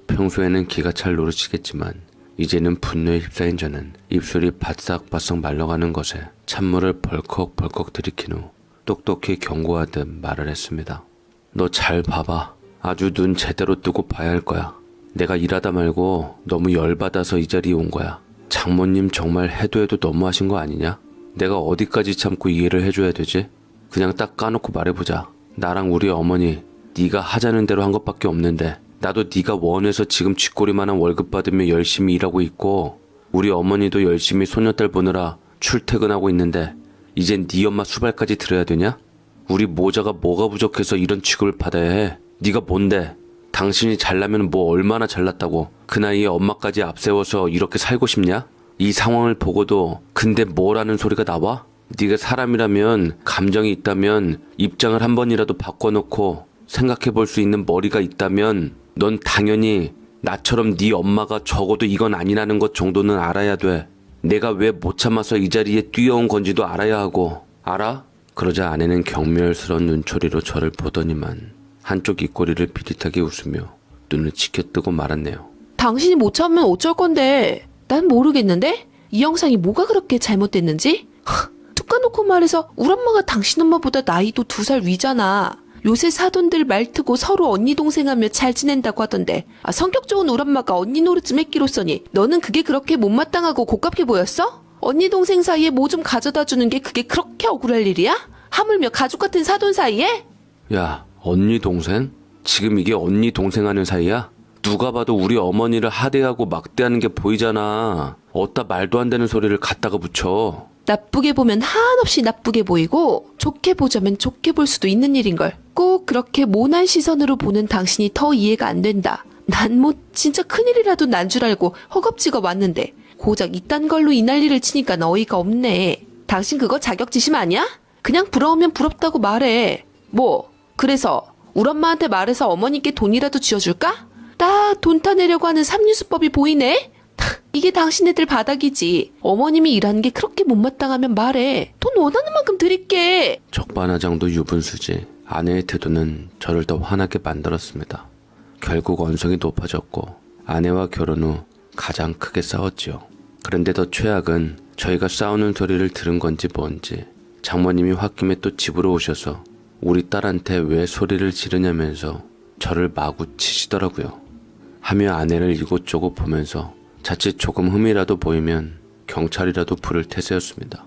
평소에는 기가 찰 노릇이겠지만 이제는 분노에 휩싸인 저는 입술이 바싹바싹 말라가는 것에 찬물을 벌컥벌컥 들이킨 후 똑똑히 경고하듯 말을 했습니다. 너 잘 봐봐. 아주 눈 제대로 뜨고 봐야 할 거야. 내가 일하다 말고 너무 열받아서 이 자리에 온 거야. 장모님 정말 해도 너무하신 거 아니냐? 내가 어디까지 참고 이해를 해줘야 되지? 그냥 딱 까놓고 말해보자. 나랑 우리 어머니 네가 하자는 대로 한 것밖에 없는데 나도 네가 원해서 지금 쥐꼬리만한 월급 받으며 열심히 일하고 있고 우리 어머니도 열심히 소녀딸 보느라 출퇴근하고 있는데 이젠 네 엄마 수발까지 들어야 되냐? 우리 모자가 뭐가 부족해서 이런 취급을 받아야 해? 네가 뭔데? 당신이 잘나면 뭐 얼마나 잘났다고 그 나이에 엄마까지 앞세워서 이렇게 살고 싶냐? 이 상황을 보고도 근데 뭐라는 소리가 나와? 네가 사람이라면 감정이 있다면 입장을 한 번이라도 바꿔놓고 생각해 볼 수 있는 머리가 있다면 넌 당연히 나처럼 네 엄마가 적어도 이건 아니라는 것 정도는 알아야 돼. 내가 왜 못 참아서 이 자리에 뛰어온 건지도 알아야 하고. 알아? 그러자 아내는 경멸스러운 눈초리로 저를 보더니만 한쪽 입꼬리를 비릿하게 웃으며 눈을 치켜뜨고 말았네요. 당신이 못 참으면 어쩔 건데. 난 모르겠는데? 이 영상이 뭐가 그렇게 잘못됐는지? 툭 까놓고 말해서 우리 엄마가 당신 엄마보다 나이도 2살 위잖아. 요새 사돈들 말트고 서로 언니 동생하며 잘 지낸다고 하던데 성격 좋은 우리 엄마가 언니 노릇 좀 했기로써니 너는 그게 그렇게 못마땅하고 고깝게 보였어? 언니 동생 사이에 뭐 좀 가져다 주는 게 그게 그렇게 억울할 일이야? 하물며 가족 같은 사돈 사이에? 야, 언니 동생? 지금 이게 언니 동생 하는 사이야? 누가 봐도 우리 어머니를 하대하고 막대하는 게 보이잖아. 어디다 말도 안 되는 소리를 갖다가 붙여. 나쁘게 보면 한없이 나쁘게 보이고 좋게 보자면 좋게 볼 수도 있는 일인걸. 꼭 그렇게 모난 시선으로 보는 당신이 더 이해가 안 된다. 난 뭐 진짜 큰일이라도 난 줄 알고 허겁지겁 왔는데 고작 이딴 걸로 이 난리를 치니까 어이가 없네. 당신 그거 자격지심 아니야? 그냥 부러우면 부럽다고 말해. 뭐 그래서 우리 엄마한테 말해서 어머니께 돈이라도 쥐어줄까? 딱 돈 타내려고 하는 삼류수법이 보이네? 이게 당신네들 바닥이지. 어머님이 일하는 게 그렇게 못마땅하면 말해. 돈 원하는 만큼 드릴게. 적반하장도 유분수지. 아내의 태도는 저를 더 화나게 만들었습니다. 결국 언성이 높아졌고 아내와 결혼 후 가장 크게 싸웠지요. 그런데 더 최악은 저희가 싸우는 소리를 들은 건지 뭔지 장모님이 홧김에 또 집으로 오셔서 우리 딸한테 왜 소리를 지르냐면서 저를 마구 치시더라고요. 하며 아내를 이곳저곳 보면서 자칫 조금 흠이라도 보이면 경찰이라도 부를 태세였습니다.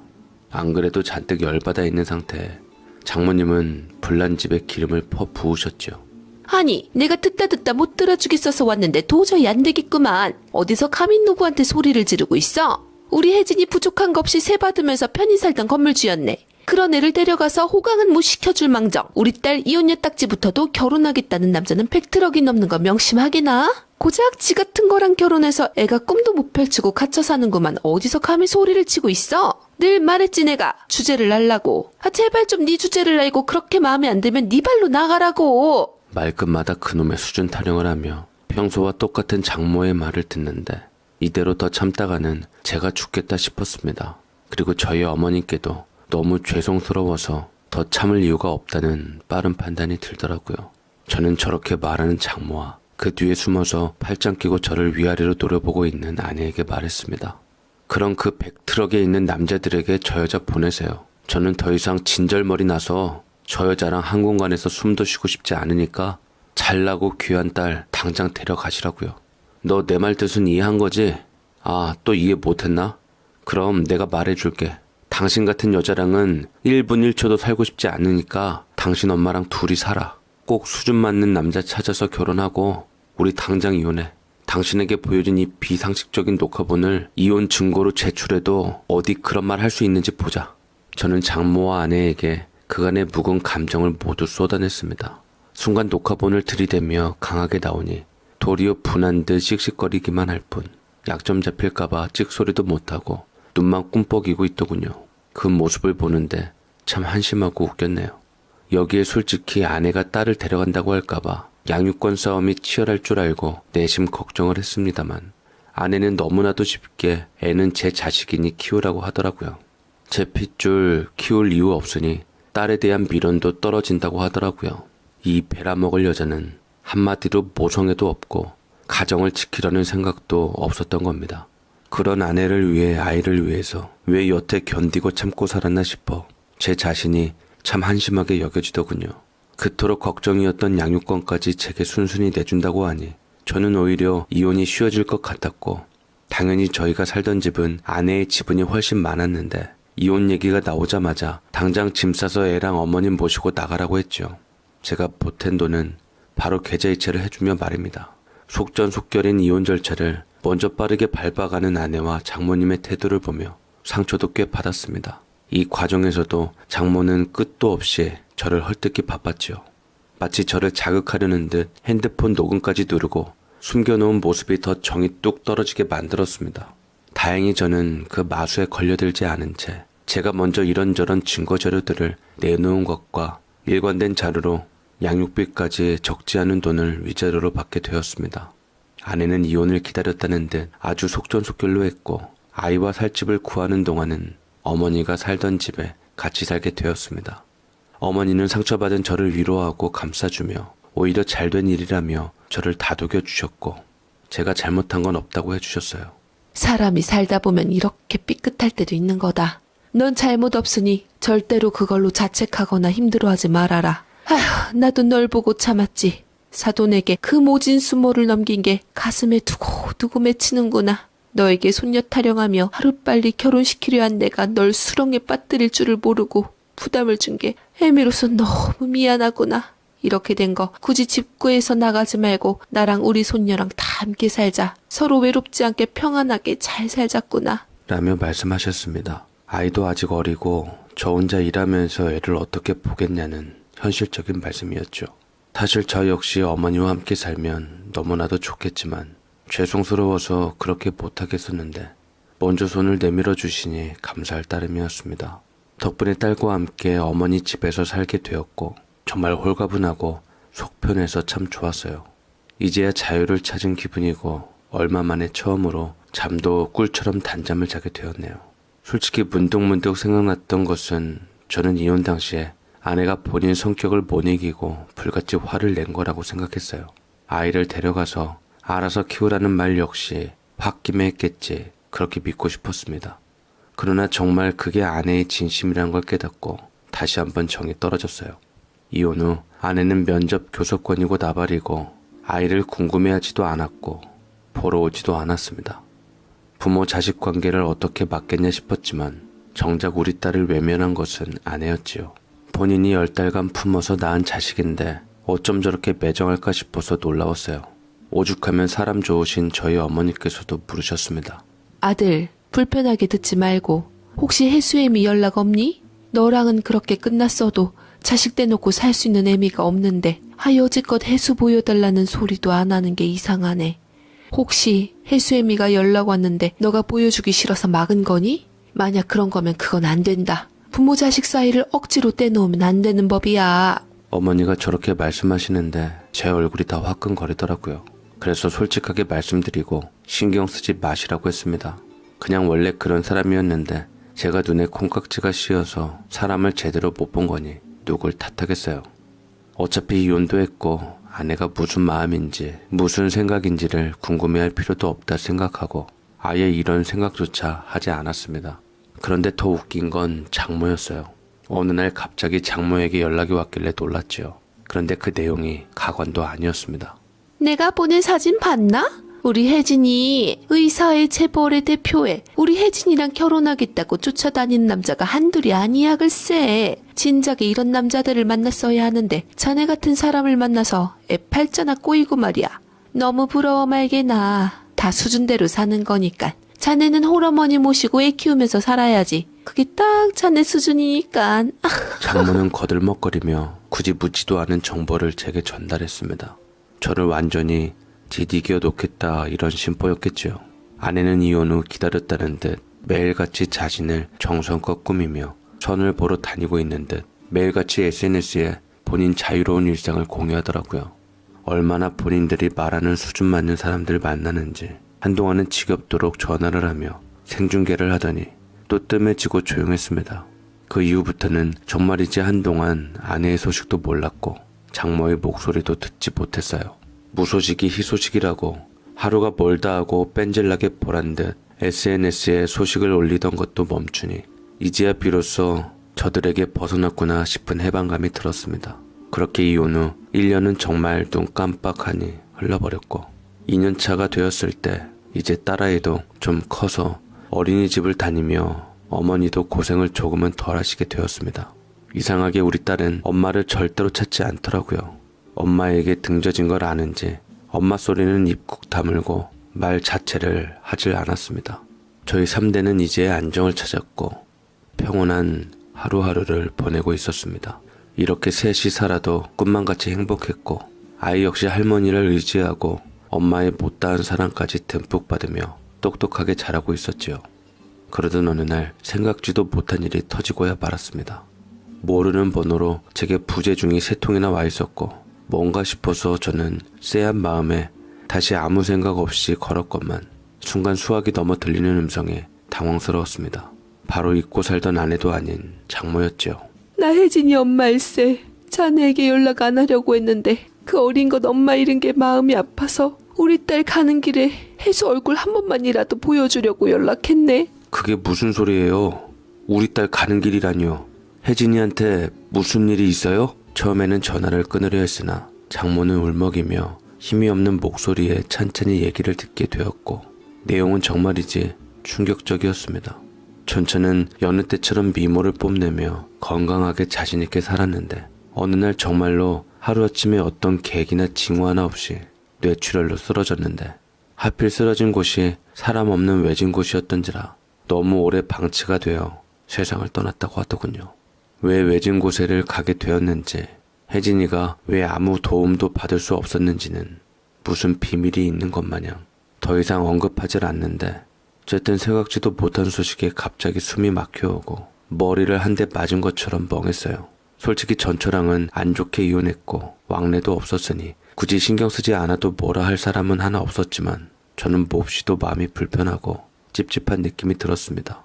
안 그래도 잔뜩 열받아 있는 상태에 장모님은 불난 집에 기름을 퍼 부으셨죠. 아니 내가 듣다 못 들어주겠어서 왔는데 도저히 안 되겠구만. 어디서 감히 누구한테 소리를 지르고 있어? 우리 혜진이 부족한 거 없이 세 받으면서 편히 살던 건물주였네. 그런 애를 데려가서 호강은 못 시켜줄 망정 우리 딸 이혼녀 딱지부터도 결혼하겠다는 남자는 100트럭이 넘는 거 명심하게나? 고작 지 같은 거랑 결혼해서 애가 꿈도 못 펼치고 갇혀 사는구만. 어디서 감히 소리를 치고 있어? 늘 말했지 내가 주제를 날라고. 제발 좀 네 주제를 날고 그렇게 마음에 안 들면 네 발로 나가라고. 말끝마다 그놈의 수준 타령을 하며 평소와 똑같은 장모의 말을 듣는데 이대로 더 참다가는 제가 죽겠다 싶었습니다. 그리고 저희 어머니께도 너무 죄송스러워서 더 참을 이유가 없다는 빠른 판단이 들더라고요. 저는 저렇게 말하는 장모와 그 뒤에 숨어서 팔짱 끼고 저를 위아래로 노려보고 있는 아내에게 말했습니다. 그럼 그 100트럭에 있는 남자들에게 저 여자 보내세요. 저는 더 이상 진절머리 나서 저 여자랑 한 공간에서 숨도 쉬고 싶지 않으니까 잘나고 귀한 딸 당장 데려가시라고요. 너 내 말 뜻은 이해한 거지? 아, 또 이해 못했나? 그럼 내가 말해줄게. 당신 같은 여자랑은 1분 1초도 살고 싶지 않으니까 당신 엄마랑 둘이 살아. 꼭 수준 맞는 남자 찾아서 결혼하고 우리 당장 이혼해. 당신에게 보여준 이 비상식적인 녹화본을 이혼 증거로 제출해도 어디 그런 말 할 수 있는지 보자. 저는 장모와 아내에게 그간의 묵은 감정을 모두 쏟아냈습니다. 순간 녹화본을 들이대며 강하게 나오니 도리어 분한 듯 씩씩거리기만 할 뿐 약점 잡힐까봐 찍소리도 못하고 눈만 꿈뻑이고 있더군요. 그 모습을 보는데 참 한심하고 웃겼네요. 여기에 솔직히 아내가 딸을 데려간다고 할까봐 양육권 싸움이 치열할 줄 알고 내심 걱정을 했습니다만 아내는 너무나도 쉽게 애는 제 자식이니 키우라고 하더라고요. 제 핏줄 키울 이유 없으니 딸에 대한 미련도 떨어진다고 하더라고요. 이 베라먹을 여자는 한마디로 모성애도 없고 가정을 지키려는 생각도 없었던 겁니다. 그런 아내를 위해 아이를 위해서 왜 여태 견디고 참고 살았나 싶어 제 자신이 참 한심하게 여겨지더군요. 그토록 걱정이었던 양육권까지 제게 순순히 내준다고 하니 저는 오히려 이혼이 쉬워질 것 같았고 당연히 저희가 살던 집은 아내의 지분이 훨씬 많았는데 이혼 얘기가 나오자마자 당장 짐 싸서 애랑 어머님 모시고 나가라고 했죠. 제가 보탠 돈은 바로 계좌이체를 해주며 말입니다. 속전속결인 이혼 절차를 먼저 빠르게 밟아가는 아내와 장모님의 태도를 보며 상처도 꽤 받았습니다. 이 과정에서도 장모는 끝도 없이 저를 헐뜯기 바빴지요. 마치 저를 자극하려는 듯 핸드폰 녹음까지 누르고 숨겨놓은 모습이 더 정이 뚝 떨어지게 만들었습니다. 다행히 저는 그 마수에 걸려들지 않은 채 제가 먼저 이런저런 증거 자료들을 내놓은 것과 일관된 자료로 양육비까지 적지 않은 돈을 위자료로 받게 되었습니다. 아내는 이혼을 기다렸다는 듯 아주 속전속결로 했고 아이와 살 집을 구하는 동안은 어머니가 살던 집에 같이 살게 되었습니다. 어머니는 상처받은 저를 위로하고 감싸주며 오히려 잘된 일이라며 저를 다독여 주셨고 제가 잘못한 건 없다고 해주셨어요. 사람이 살다 보면 이렇게 삐끗할 때도 있는 거다. 넌 잘못 없으니 절대로 그걸로 자책하거나 힘들어하지 말아라. 아휴, 나도 널 보고 참았지. 사돈에게 그 모진 수모를 넘긴 게 가슴에 두고두고 맺히는구나. 너에게 손녀 타령하며 하루빨리 결혼시키려 한 내가 널 수렁에 빠뜨릴 줄을 모르고 부담을 준 게 애미로서 너무 미안하구나. 이렇게 된 거 굳이 집 구해서 나가지 말고 나랑 우리 손녀랑 다 함께 살자. 서로 외롭지 않게 평안하게 잘 살자꾸나. 라며 말씀하셨습니다. 아이도 아직 어리고 저 혼자 일하면서 애를 어떻게 보겠냐는 현실적인 말씀이었죠. 사실 저 역시 어머니와 함께 살면 너무나도 좋겠지만 죄송스러워서 그렇게 못하겠었는데 먼저 손을 내밀어 주시니 감사할 따름이었습니다. 덕분에 딸과 함께 어머니 집에서 살게 되었고 정말 홀가분하고 속 편해서 참 좋았어요. 이제야 자유를 찾은 기분이고 얼마 만에 처음으로 잠도 꿀처럼 단잠을 자게 되었네요. 솔직히 문득문득 생각났던 것은 저는 이혼 당시에 아내가 본인 성격을 못 이기고 불같이 화를 낸 거라고 생각했어요. 아이를 데려가서 알아서 키우라는 말 역시 홧김에 했겠지 그렇게 믿고 싶었습니다. 그러나 정말 그게 아내의 진심이란 걸 깨닫고 다시 한번 정이 떨어졌어요. 이혼 후 아내는 면접 교섭권이고 나발이고 아이를 궁금해하지도 않았고 보러 오지도 않았습니다. 부모 자식 관계를 어떻게 맡겠냐 싶었지만 정작 우리 딸을 외면한 것은 아내였지요. 본인이 10달간 품어서 낳은 자식인데 어쩜 저렇게 매정할까 싶어서 놀라웠어요. 오죽하면 사람 좋으신 저희 어머니께서도 물으셨습니다. 아들, 불편하게 듣지 말고 혹시 혜수애미 연락 없니? 너랑은 그렇게 끝났어도 자식 떼놓고 살 수 있는 애미가 없는데 여지껏 혜수 보여달라는 소리도 안 하는 게 이상하네. 혹시 혜수애미가 연락 왔는데 너가 보여주기 싫어서 막은 거니? 만약 그런 거면 그건 안 된다. 부모 자식 사이를 억지로 떼놓으면 안 되는 법이야. 어머니가 저렇게 말씀하시는데 제 얼굴이 다 화끈거리더라고요. 그래서 솔직하게 말씀드리고 신경 쓰지 마시라고 했습니다. 그냥 원래 그런 사람이었는데 제가 눈에 콩깍지가 씌어서 사람을 제대로 못 본 거니 누굴 탓하겠어요. 어차피 이혼도 했고 아내가 무슨 마음인지 무슨 생각인지를 궁금해할 필요도 없다 생각하고 아예 이런 생각조차 하지 않았습니다. 그런데 더 웃긴 건 장모였어요. 어느 날 갑자기 장모에게 연락이 왔길래 놀랐지요. 그런데 그 내용이 가관도 아니었습니다. 내가 보낸 사진 봤나? 우리 혜진이 의사회 재벌의 대표에 우리 혜진이랑 결혼하겠다고 쫓아다니는 남자가 한둘이 아니야 글쎄. 진작에 이런 남자들을 만났어야 하는데 자네 같은 사람을 만나서 애 팔자나 꼬이고 말이야. 너무 부러워 말게나. 다 수준대로 사는 거니까. 자네는 홀어머니 모시고 애 키우면서 살아야지. 그게 딱 자네 수준이니까. 장모는 거들먹거리며 굳이 묻지도 않은 정보를 제게 전달했습니다. 저를 완전히 디디겨 놓겠다 이런 심보였겠지요. 아내는 이혼 후 기다렸다는 듯 매일같이 자신을 정성껏 꾸미며 선을 보러 다니고 있는 듯 매일같이 SNS에 본인 자유로운 일상을 공유하더라고요. 얼마나 본인들이 말하는 수준 맞는 사람들 만나는지 한동안은 지겹도록 전화를 하며 생중계를 하더니 또 뜸해지고 조용했습니다. 그 이후부터는 정말이지 한동안 아내의 소식도 몰랐고 장모의 목소리도 듣지 못했어요. 무소식이 희소식이라고 하루가 멀다 하고 뺀질나게 보란듯 SNS에 소식을 올리던 것도 멈추니 이제야 비로소 저들에게 벗어났구나 싶은 해방감이 들었습니다. 그렇게 이혼 후 1년은 정말 눈 깜빡하니 흘러버렸고 2년차가 되었을 때 이제 딸아이도 좀 커서 어린이집을 다니며 어머니도 고생을 조금은 덜 하시게 되었습니다. 이상하게 우리 딸은 엄마를 절대로 찾지 않더라고요. 엄마에게 등져진 걸 아는지 엄마 소리는 입국 다물고 말 자체를 하질 않았습니다. 저희 3대는 이제 안정을 찾았고 평온한 하루하루를 보내고 있었습니다. 이렇게 셋이 살아도 꿈만같이 행복했고 아이 역시 할머니를 의지하고 엄마의 못다한 사랑까지 듬뿍 받으며 똑똑하게 자라고 있었지요. 그러던 어느 날 생각지도 못한 일이 터지고야 말았습니다. 모르는 번호로 제게 부재중이 3통이나 와 있었고 뭔가 싶어서 저는 쎄한 마음에 다시 아무 생각 없이 걸었건만 순간 수학이 넘어 들리는 음성에 당황스러웠습니다. 바로 잊고 살던 아내도 아닌 장모였지요. 나 혜진이 엄마일세. 자네에게 연락 안 하려고 했는데 그 어린 것 엄마 잃은 게 마음이 아파서 우리 딸 가는 길에 혜수 얼굴 한 번만이라도 보여주려고 연락했네. 그게 무슨 소리예요? 우리 딸 가는 길이라니요. 혜진이한테 무슨 일이 있어요? 처음에는 전화를 끊으려 했으나 장모는 울먹이며 힘이 없는 목소리에 찬찬히 얘기를 듣게 되었고 내용은 정말이지 충격적이었습니다. 전처는 여느 때처럼 미모를 뽐내며 건강하게 자신있게 살았는데 어느 날 정말로 하루아침에 어떤 계기나 징후 하나 없이 뇌출혈로 쓰러졌는데 하필 쓰러진 곳이 사람 없는 외진 곳이었던지라 너무 오래 방치가 되어 세상을 떠났다고 하더군요. 왜 외진 곳에를 가게 되었는지 혜진이가 왜 아무 도움도 받을 수 없었는지는 무슨 비밀이 있는 것 마냥 더 이상 언급하질 않는데 어쨌든 생각지도 못한 소식에 갑자기 숨이 막혀오고 머리를 한 대 맞은 것처럼 멍했어요. 솔직히 전처랑은 안 좋게 이혼했고 왕래도 없었으니 굳이 신경 쓰지 않아도 뭐라 할 사람은 하나 없었지만 저는 몹시도 마음이 불편하고 찝찝한 느낌이 들었습니다.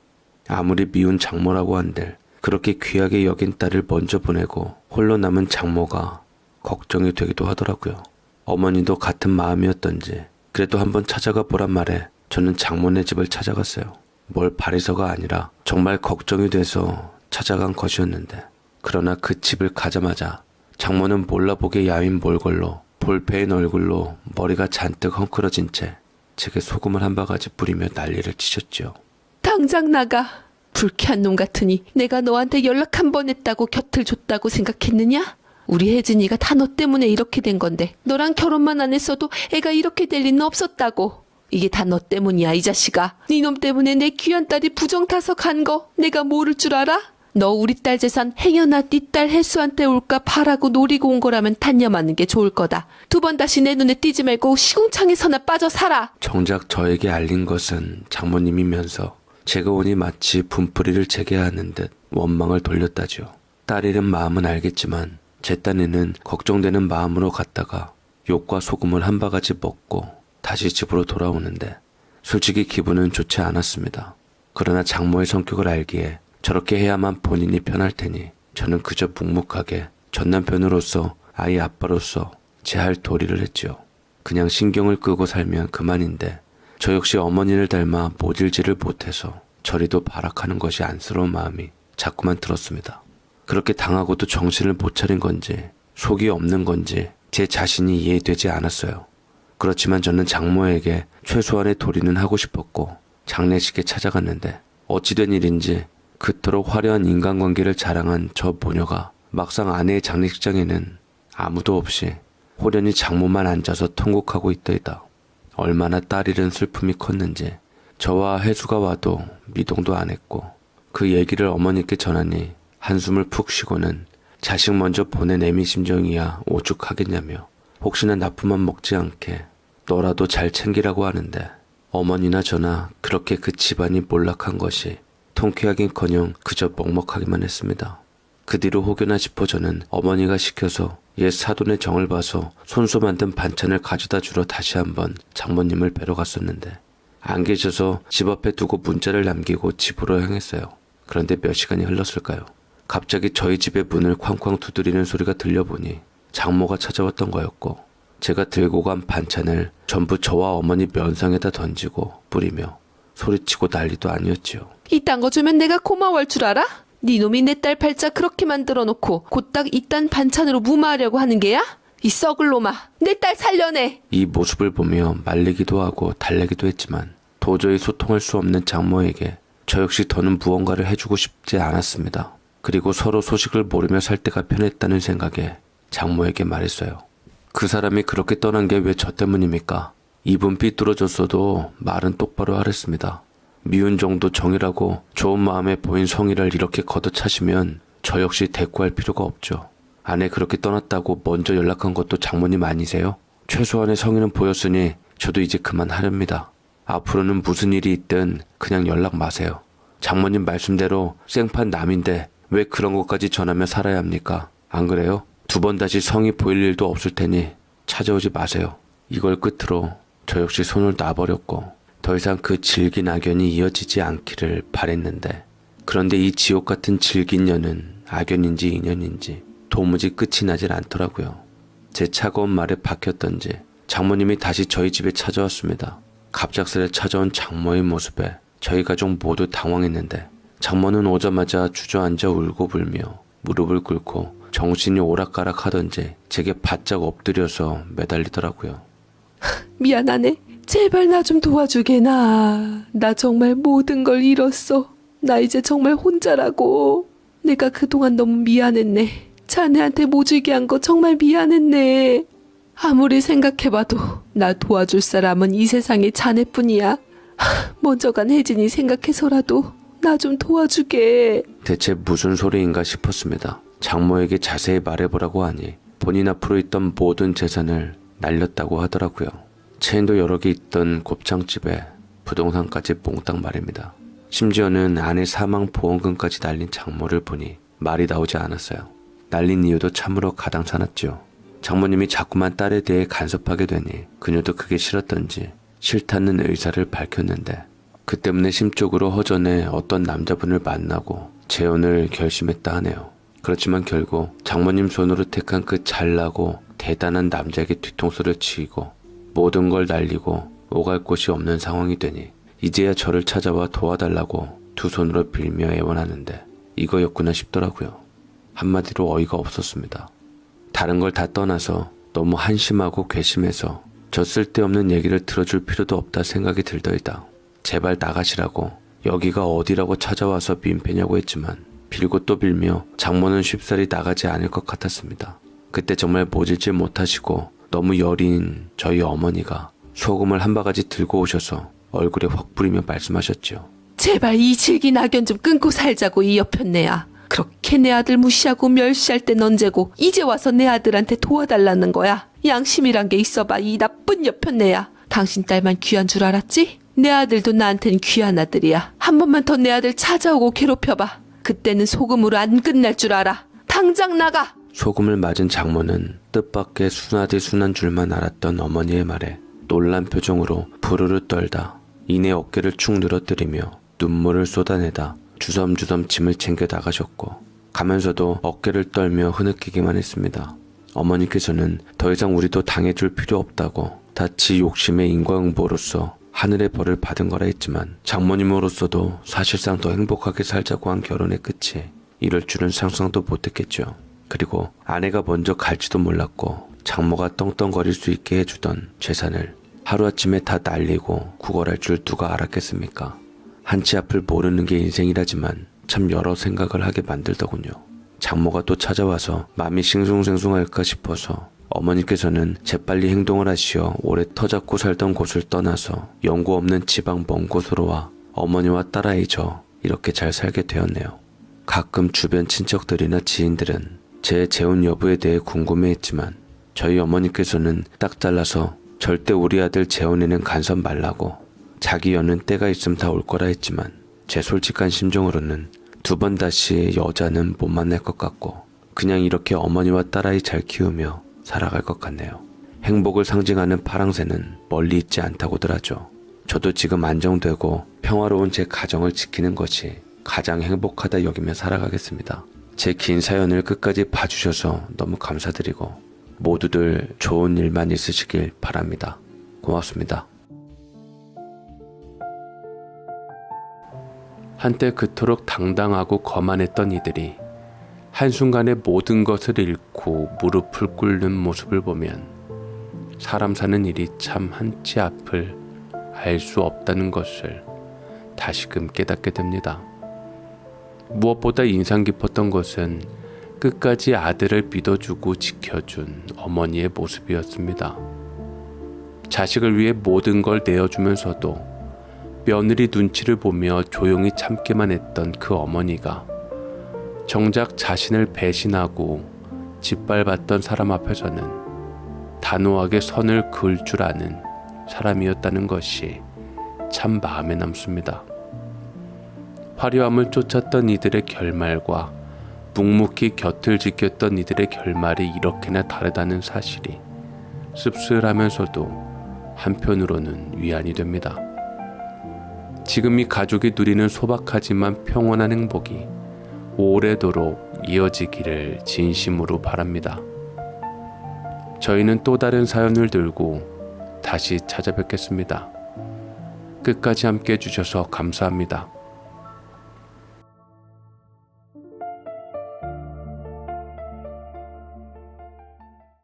아무리 미운 장모라고 한들 그렇게 귀하게 여긴 딸을 먼저 보내고 홀로 남은 장모가 걱정이 되기도 하더라고요. 어머니도 같은 마음이었던지 그래도 한번 찾아가 보란 말에 저는 장모네 집을 찾아갔어요. 뭘 바래서가 아니라 정말 걱정이 돼서 찾아간 것이었는데 그러나 그 집을 가자마자 장모는 몰라보게 야윈 몰골로 볼페인 얼굴로 머리가 잔뜩 헝클어진 채 제게 소금을 한 바가지 뿌리며 난리를 치셨지요. 당장 나가. 불쾌한 놈 같으니 내가 너한테 연락 한 번 했다고 곁을 줬다고 생각했느냐? 우리 혜진이가 다 너 때문에 이렇게 된 건데 너랑 결혼만 안 했어도 애가 이렇게 될 리는 없었다고. 이게 다 너 때문이야 이 자식아. 네 놈 때문에 내 귀한 딸이 부정 타서 간 거 내가 모를 줄 알아? 너 우리 딸 재산 행여나 네 딸 혜수한테 올까 바라고 노리고 온 거라면 단념하는 게 좋을 거다. 2번 다시 내 눈에 띄지 말고 시궁창에서나 빠져 살아. 정작 저에게 알린 것은 장모님이면서 제가 오니 마치 분풀이를 제게 하는 듯 원망을 돌렸다죠. 딸 잃은 마음은 알겠지만 제 딴에는 걱정되는 마음으로 갔다가 욕과 소금을 한 바가지 먹고 다시 집으로 돌아오는데 솔직히 기분은 좋지 않았습니다. 그러나 장모의 성격을 알기에 저렇게 해야만 본인이 편할 테니 저는 그저 묵묵하게 전 남편으로서 아이 아빠로서 제 할 도리를 했지요. 그냥 신경을 끄고 살면 그만인데 저 역시 어머니를 닮아 모질지를 못해서 저리도 발악하는 것이 안쓰러운 마음이 자꾸만 들었습니다. 그렇게 당하고도 정신을 못 차린 건지 속이 없는 건지 제 자신이 이해되지 않았어요. 그렇지만 저는 장모에게 최소한의 도리는 하고 싶었고 장례식에 찾아갔는데 어찌된 일인지 그토록 화려한 인간관계를 자랑한 저 모녀가 막상 아내의 장례식장에는 아무도 없이 호련히 장모만 앉아서 통곡하고 있더이다. 얼마나 딸 잃은 슬픔이 컸는지 저와 혜수가 와도 미동도 안 했고 그 얘기를 어머니께 전하니 한숨을 푹 쉬고는 자식 먼저 보낸 애미 심정이야 오죽하겠냐며 혹시나 나쁜 맘 먹지 않게 너라도 잘 챙기라고 하는데 어머니나 저나 그렇게 그 집안이 몰락한 것이 통쾌하긴커녕 그저 먹먹하기만 했습니다. 그 뒤로 혹여나 싶어 저는 어머니가 시켜서 옛 사돈의 정을 봐서 손수 만든 반찬을 가져다 주러 다시 한번 장모님을 뵈러 갔었는데 안 계셔서 집 앞에 두고 문자를 남기고 집으로 향했어요. 그런데 몇 시간이 흘렀을까요? 갑자기 저희 집의 문을 쾅쾅 두드리는 소리가 들려보니 장모가 찾아왔던 거였고 제가 들고 간 반찬을 전부 저와 어머니 면상에다 던지고 뿌리며 소리치고 난리도 아니었지요. 이딴 거 주면 내가 고마워할 줄 알아? 네 놈이 내 딸 팔자 그렇게 만들어 놓고 곧딱 이딴 반찬으로 무마하려고 하는 게야? 이 썩을 놈아, 내 딸 살려내! 이 모습을 보며 말리기도 하고 달래기도 했지만 도저히 소통할 수 없는 장모에게 저 역시 더는 무언가를 해주고 싶지 않았습니다. 그리고 서로 소식을 모르며 살 때가 편했다는 생각에 장모에게 말했어요. 그 사람이 그렇게 떠난 게 왜 저 때문입니까? 입은 삐뚤어졌어도 말은 똑바로 하랬습니다. 미운 정도 정이라고 좋은 마음에 보인 성의를 이렇게 걷어차시면 저 역시 대꾸할 필요가 없죠. 아내 그렇게 떠났다고 먼저 연락한 것도 장모님 아니세요? 최소한의 성의는 보였으니 저도 이제 그만하렵니다. 앞으로는 무슨 일이 있든 그냥 연락 마세요. 장모님 말씀대로 생판 남인데 왜 그런 것까지 전하며 살아야 합니까? 안 그래요? 두 번 다시 성의 보일 일도 없을 테니 찾아오지 마세요. 이걸 끝으로 저 역시 손을 놔버렸고 더 이상 그 질긴 악연이 이어지지 않기를 바랬는데 그런데 이 지옥 같은 질긴 년은 악연인지 인연인지 도무지 끝이 나질 않더라고요. 제 차가운 말에 박혔던지 장모님이 다시 저희 집에 찾아왔습니다. 갑작스레 찾아온 장모의 모습에 저희 가족 모두 당황했는데 장모는 오자마자 주저앉아 울고 불며 무릎을 꿇고 정신이 오락가락 하던지 제게 바짝 엎드려서 매달리더라고요. 미안하네. 제발 나 좀 도와주게나. 나 정말 모든 걸 잃었어. 나 이제 정말 혼자라고. 내가 그동안 너무 미안했네. 자네한테 모질게 한 거 정말 미안했네. 아무리 생각해봐도 나 도와줄 사람은 이 세상에 자네뿐이야. 먼저 간 혜진이 생각해서라도 나 좀 도와주게. 대체 무슨 소리인가 싶었습니다. 장모에게 자세히 말해보라고 하니 본인 앞으로 있던 모든 재산을 날렸다고 하더라고요. 체인도 여러 개 있던 곱창집에 부동산까지 몽땅 말입니다. 심지어는 아내 사망 보험금까지 날린 장모를 보니 말이 나오지 않았어요. 날린 이유도 참으로 가당찮았죠. 장모님이 자꾸만 딸에 대해 간섭하게 되니 그녀도 그게 싫었던지 싫다는 의사를 밝혔는데 그 때문에 심적으로 허전해 어떤 남자분을 만나고 재혼을 결심했다 하네요. 그렇지만 결국 장모님 손으로 택한 그 잘나고 대단한 남자에게 뒤통수를 치이고 모든 걸 날리고 오갈 곳이 없는 상황이 되니 이제야 저를 찾아와 도와달라고 두 손으로 빌며 애원하는데 이거였구나 싶더라고요. 한마디로 어이가 없었습니다. 다른 걸 다 떠나서 너무 한심하고 괘씸해서 저 쓸데없는 얘기를 들어줄 필요도 없다 생각이 들더이다. 제발 나가시라고 여기가 어디라고 찾아와서 민폐냐고 했지만 빌고 또 빌며 장모는 쉽사리 나가지 않을 것 같았습니다. 그때 정말 모질지 못하시고 너무 여린 저희 어머니가 소금을 한 바가지 들고 오셔서 얼굴에 확 뿌리며 말씀하셨죠. 제발 이 질긴 악연 좀 끊고 살자고 이 여편네야. 그렇게 내 아들 무시하고 멸시할 땐 언제고 이제 와서 내 아들한테 도와달라는 거야. 양심이란 게 있어봐 이 나쁜 여편네야. 당신 딸만 귀한 줄 알았지? 내 아들도 나한텐 귀한 아들이야. 한 번만 더 내 아들 찾아오고 괴롭혀봐. 그때는 소금으로 안 끝날 줄 알아. 당장 나가! 소금을 맞은 장모는 뜻밖의 순하디 순한 줄만 알았던 어머니의 말에 놀란 표정으로 부르르 떨다 이내 어깨를 축 늘어뜨리며 눈물을 쏟아내다 주섬주섬 짐을 챙겨 나가셨고 가면서도 어깨를 떨며 흐느끼기만 했습니다. 어머니께서는 더 이상 우리도 당해줄 필요 없다고 다 지 욕심의 인과응보로서 하늘의 벌을 받은 거라 했지만 장모님으로서도 사실상 더 행복하게 살자고 한 결혼의 끝이 이럴 줄은 상상도 못했겠죠. 그리고 아내가 먼저 갈지도 몰랐고 장모가 떵떵거릴 수 있게 해주던 재산을 하루아침에 다 날리고 구걸할 줄 누가 알았겠습니까? 한치 앞을 모르는 게 인생이라지만 참 여러 생각을 하게 만들더군요. 장모가 또 찾아와서 마음이 싱숭생숭할까 싶어서 어머니께서는 재빨리 행동을 하시어 오래 터잡고 살던 곳을 떠나서 연고 없는 지방 먼 곳으로 와 어머니와 딸아이 저 이렇게 잘 살게 되었네요. 가끔 주변 친척들이나 지인들은 제 재혼 여부에 대해 궁금해했지만 저희 어머니께서는 딱 잘라서 절대 우리 아들 재혼에는 간섭 말라고 자기 여는 때가 있음 다 올 거라 했지만 제 솔직한 심정으로는 두 번 다시 여자는 못 만날 것 같고 그냥 이렇게 어머니와 딸아이 잘 키우며 살아갈 것 같네요. 행복을 상징하는 파랑새는 멀리 있지 않다고들 하죠. 저도 지금 안정되고 평화로운 제 가정을 지키는 것이 가장 행복하다 여기며 살아가겠습니다. 제 긴 사연을 끝까지 봐주셔서 너무 감사드리고 모두들 좋은 일만 있으시길 바랍니다. 고맙습니다. 한때 그토록 당당하고 거만했던 이들이 한순간에 모든 것을 잃고 무릎을 꿇는 모습을 보면 사람 사는 일이 참 한치 앞을 알 수 없다는 것을 다시금 깨닫게 됩니다. 무엇보다 인상 깊었던 것은 끝까지 아들을 믿어주고 지켜준 어머니의 모습이었습니다. 자식을 위해 모든 걸 내어주면서도 며느리 눈치를 보며 조용히 참기만 했던 그 어머니가 정작 자신을 배신하고 짓밟았던 사람 앞에서는 단호하게 선을 그을 줄 아는 사람이었다는 것이 참 마음에 남습니다. 화려함을 쫓았던 이들의 결말과 묵묵히 곁을 지켰던 이들의 결말이 이렇게나 다르다는 사실이 씁쓸하면서도 한편으로는 위안이 됩니다. 지금 이 가족이 누리는 소박하지만 평온한 행복이 오래도록 이어지기를 진심으로 바랍니다. 저희는 또 다른 사연을 들고 다시 찾아뵙겠습니다. 끝까지 함께 해주셔서 감사합니다.